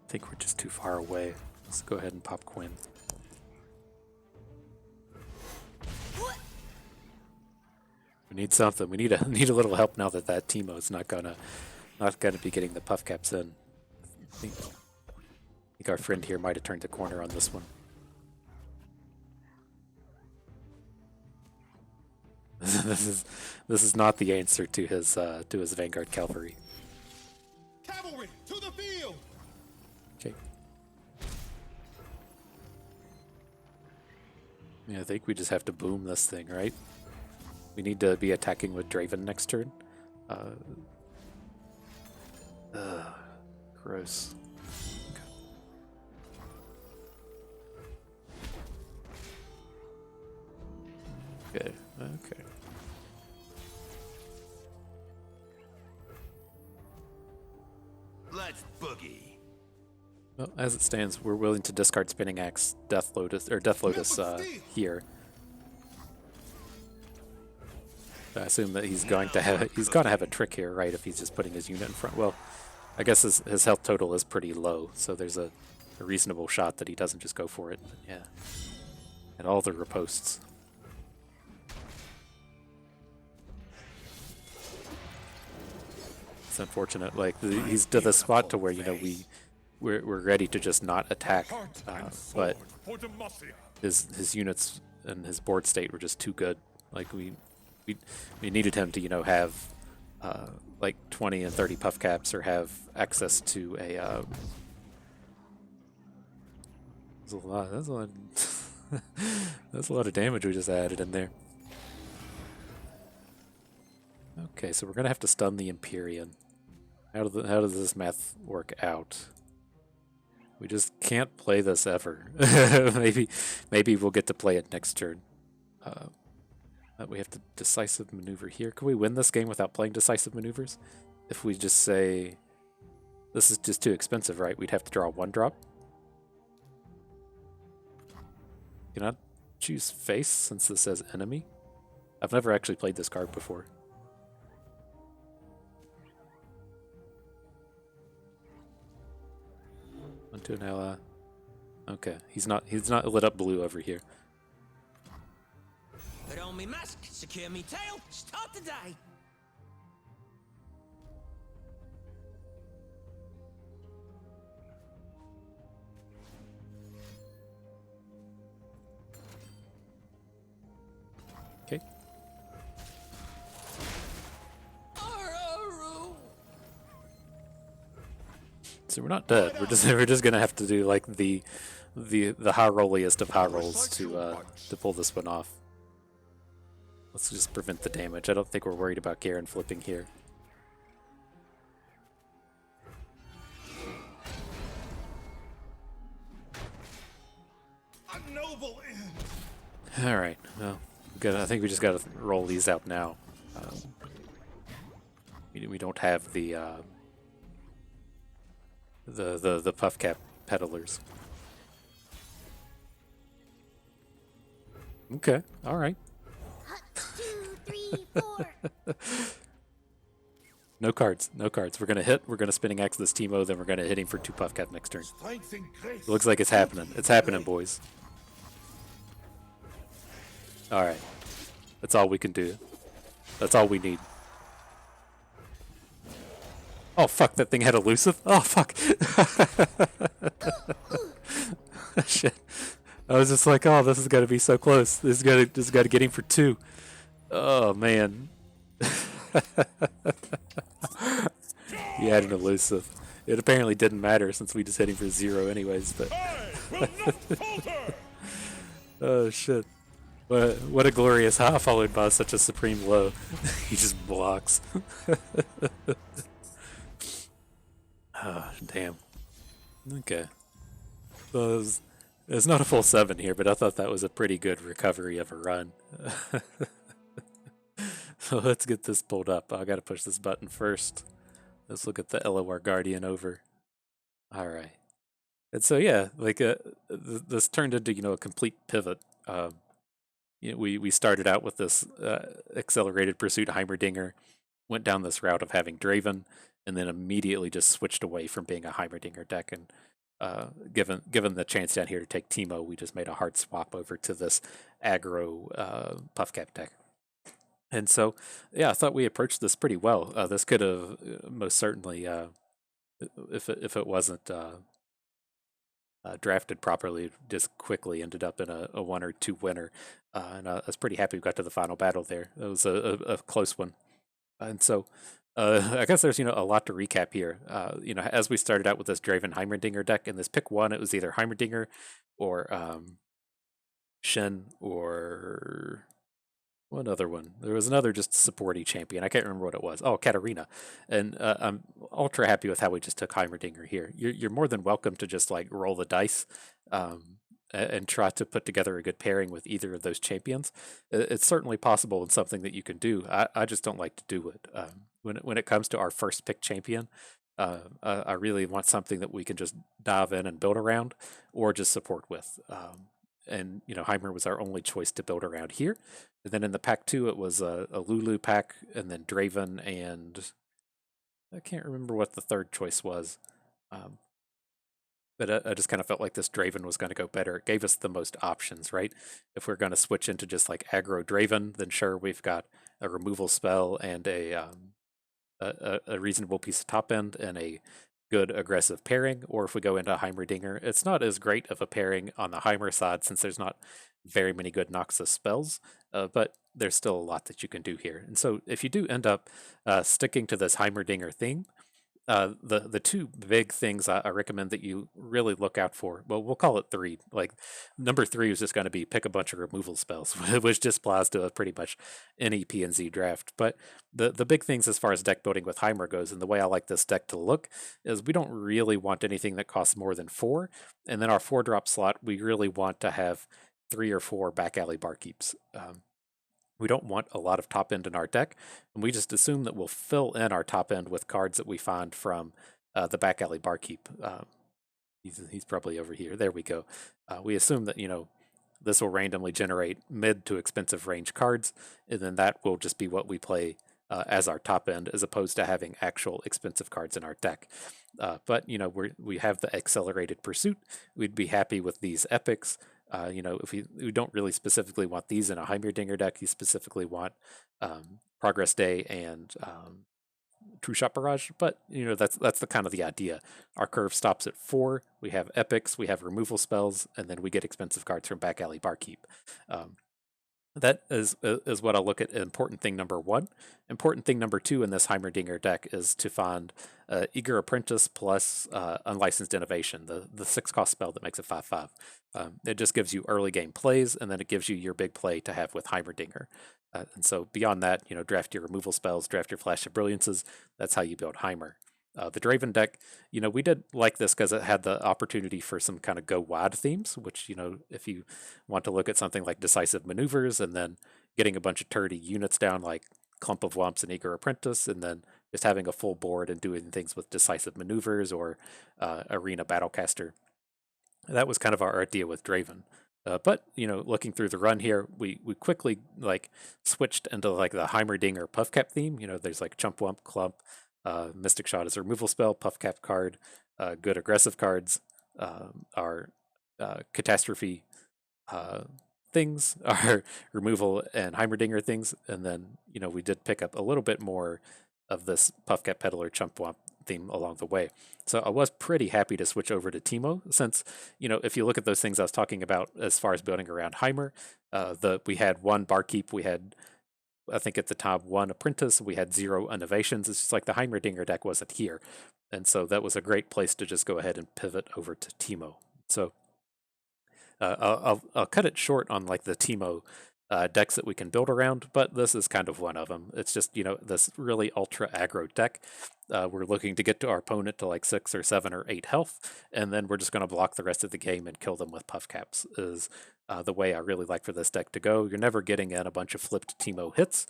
I think we're just too far away. Let's go ahead and pop Quinn. We need something. We need a little help now that Teemo is not gonna be getting the puff caps in. I think our friend here might have turned the corner on this one. This is not the answer to his Vanguard Cavalry. Cavalry to the field. Okay. Yeah, I think we just have to boom this thing, right? We need to be attacking with Draven next turn. Gross. Okay. Okay. Let's boogie. Well, as it stands, we're willing to discard Spinning Axe, Death Lotus here. I assume that he's going to have a trick here, right? If he's just putting his unit in front. Well, I guess his health total is pretty low, so there's a reasonable shot that he doesn't just go for it. But yeah, and all the riposts. It's unfortunate. Like he's to the spot to where we're ready to just not attack, but his units and his board state were just too good. Like we needed him to have like 20 and 30 puff caps or have access to a. That's a lot. That's a lot of damage we just added in there. Okay, so we're gonna have to stun the Empyrean. How does this math work out? We just can't play this ever. maybe we'll get to play it next turn. We have to decisive maneuver here. Can we win this game without playing decisive maneuvers? If we just say this is just too expensive, right? We'd have to draw 1-drop. Can I choose face since this says enemy? I've never actually played this card before. To an ally. Okay, he's not lit up blue over here. Put on me mask, secure me tail, start the day. Okay. So we're not dead. We're just gonna have to do like the high rolliest of high rolls to pull this one off. Let's just prevent the damage. I don't think we're worried about Garen flipping here. A noble end. All right. Well, I think we just got to roll these out now. We don't have the puff cap peddlers. Okay. All right. 2, 3, 4. No cards. No cards. We're gonna hit. We're gonna spinning axe this Teemo. Then we're gonna hit him for 2 puff cap next turn. It looks like it's happening. It's happening, boys. All right. That's all we can do. That's all we need. Oh fuck, that thing had elusive? Oh fuck. Shit. I was just like, oh, this is gonna be so close. This is gotta get him for 2. Oh man. He had an elusive. It apparently didn't matter since we just hit him for 0 anyways, but oh shit. What a glorious high followed by such a supreme low. He just blocks. Oh, damn. Okay. So it's not a full 7 here, but I thought that was a pretty good recovery of a run. So let's get this pulled up. I gotta push this button first. Let's look at the LOR Guardian over. Alright. And so yeah, like this turned into, a complete pivot. We started out with this accelerated pursuit Heimerdinger, went down this route of having Draven, and then immediately just switched away from being a Heimerdinger deck. And given the chance down here to take Teemo, we just made a hard swap over to this aggro Puffcap deck. And so, yeah, I thought we approached this pretty well. This could have most certainly, if it wasn't drafted properly, just quickly ended up in a 1 or 2 winner. And I was pretty happy we got to the final battle there. It was a close one. And so, I guess there's, a lot to recap here. As we started out with this Draven Heimerdinger deck, in this pick 1, it was either Heimerdinger or Shen or one other one. There was another just supporty champion. I can't remember what it was. Oh, Katarina. And I'm ultra happy with how we just took Heimerdinger here. You're more than welcome to just like roll the dice and try to put together a good pairing with either of those champions. It's certainly possible and something that you can do. I just don't like to do it. When it comes to our first pick champion, I really want something that we can just dive in and build around or just support with. And Heimer was our only choice to build around here. And then in the pack 2, it was a Lulu pack, and then Draven, and I can't remember what the third choice was. But I just kind of felt like this Draven was going to go better. It gave us the most options, right? If we're going to switch into just like aggro Draven, then sure, we've got a removal spell and a reasonable piece of top end and a good aggressive pairing. Or if we go into Heimerdinger, it's not as great of a pairing on the Heimer side since there's not very many good Noxus spells, but there's still a lot that you can do here. And so if you do end up sticking to this Heimerdinger theme, the 2 big things I recommend that you really look out for, well, we'll call it 3. Like number 3 is just going to be pick a bunch of removal spells, which just applies to pretty much any PNZ draft. But the big things as far as deck building with Heimer goes, and the way I like this deck to look, is we don't really want anything that costs more than 4. And then our 4-drop slot, we really want to have 3 or 4 back alley barkeeps. We don't want a lot of top end in our deck, and we just assume that we'll fill in our top end with cards that we find from the back alley barkeep. He's probably over here. There we go. We assume that this will randomly generate mid to expensive range cards, and then that will just be what we play as our top end, as opposed to having actual expensive cards in our deck. But we have the accelerated pursuit. We'd be happy with these epics. If we don't really specifically want these in a Heimerdinger deck, you specifically want Progress Day and True Shot Barrage, but that's the kind of the idea. Our curve stops at 4. We have epics, we have removal spells, and then we get expensive cards from Back Alley Barkeep. That is what I'll look at. Important thing number 1. Important thing number 2 in this Heimerdinger deck is to find Eager Apprentice plus Unlicensed Innovation, the 6-cost spell that makes it 5/5. It just gives you early game plays, and then it gives you your big play to have with Heimerdinger. And so beyond that, draft your removal spells, draft your Flash of Brilliances. That's how you build Heimer. The Draven deck, we did like this because it had the opportunity for some kind of go wide themes, which, if you want to look at something like Decisive Maneuvers and then getting a bunch of turdy units down like Clump of Wumps and Eager Apprentice, and then just having a full board and doing things with Decisive Maneuvers or Arena Battlecaster. That was kind of our idea with Draven. But looking through the run here, we quickly switched into the Heimerdinger Puffcap theme. There's Chump Wump, Clump, Mystic Shot as a removal spell, Puffcap card, good aggressive cards, our Catastrophe things, our removal and Heimerdinger things, and then, you know, we did pick up a little bit more of this Puffcat Peddler Chump Womp theme along the way. So I was pretty happy to switch over to Teemo, since, you know, if you look at those things I was talking about as far as building around Heimer, we had 1 Barkeep, we had, I think at the time, 1 Apprentice, we had 0 Innovations. It's just like the Heimerdinger deck wasn't here. And so that was a great place to just go ahead and pivot over to Teemo. So I'll cut it short on like the Teemo decks that we can build around, but this is kind of one of them. It's just, you know, this really ultra aggro deck. We're looking to get to our opponent to like 6 or 7 or 8 health, and then we're just going to block the rest of the game and kill them with puff caps, is the way I really like for this deck to go. You're never getting in a bunch of flipped Teemo hits.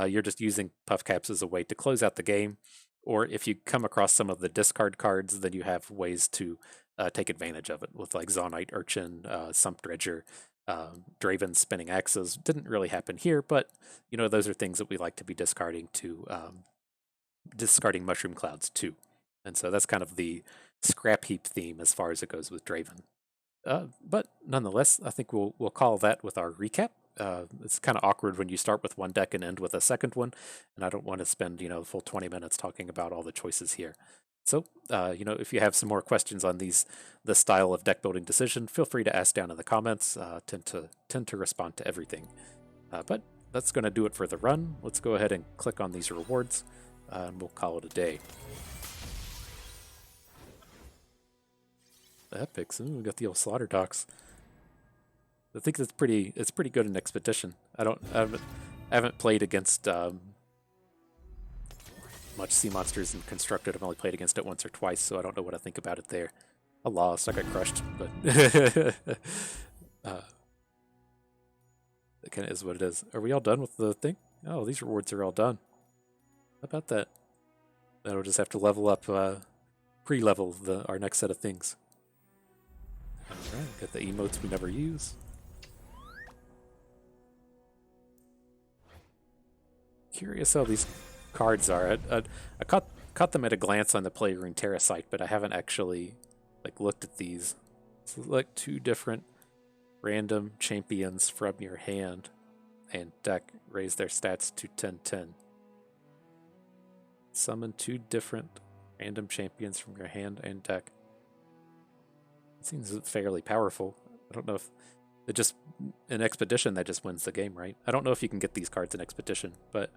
You're just using puff caps as a way to close out the game, or if you come across some of the discard cards, then you have ways to take advantage of it with like Zonite Urchin, Sump Dredger, Draven Spinning Axes. Didn't really happen here, but you know, those are things that we like to be discarding to discarding Mushroom Clouds too. And so that's kind of the scrap heap theme as far as it goes with Draven. But nonetheless, I think we'll call that with our recap. It's kind of awkward when you start with one deck and end with a second one, and I don't want to spend, you know, the full 20 minutes talking about all the choices here. So, you know, if you have some more questions on this style of deck building decision, feel free to ask down in the comments. Tend to respond to everything. But that's going to do it for the run. Let's go ahead and click on these rewards, and we'll call it a day. The epics. Ooh, we got the old Slaughter Docks. I think it's pretty good in Expedition. I haven't played against much sea monsters in Constructed. I've only played against it once or twice, so I don't know what I think about it there. I lost. I got crushed, but it kind of is what it is. Are we all done with the thing? Oh, these rewards are all done. How about that? Then we'll just have to level up, pre-level our next set of things. Alright, got the emotes we never use. Curious how these cards are. I caught them at a glance on the Play Runeterra site, but I haven't actually like looked at these. So like 2 different random champions from your hand and deck raise their stats to 10/10. Summon 2 different random champions from your hand and deck. It seems fairly powerful. I don't know if it just in Expedition that just wins the game, right? I don't know if you can get these cards in Expedition, but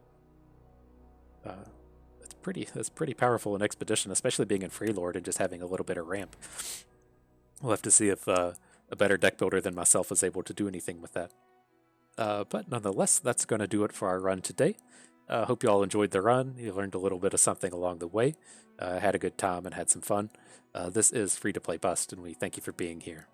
it's pretty powerful in Expedition, especially being in Freelord and just having a little bit of ramp. We'll have to see if a better deck builder than myself is able to do anything with that. But nonetheless, that's going to do it for our run today. Hope you all enjoyed the run. You learned a little bit of something along the way. Had a good time and had some fun. This is Free to Play Bust, and we thank you for being here.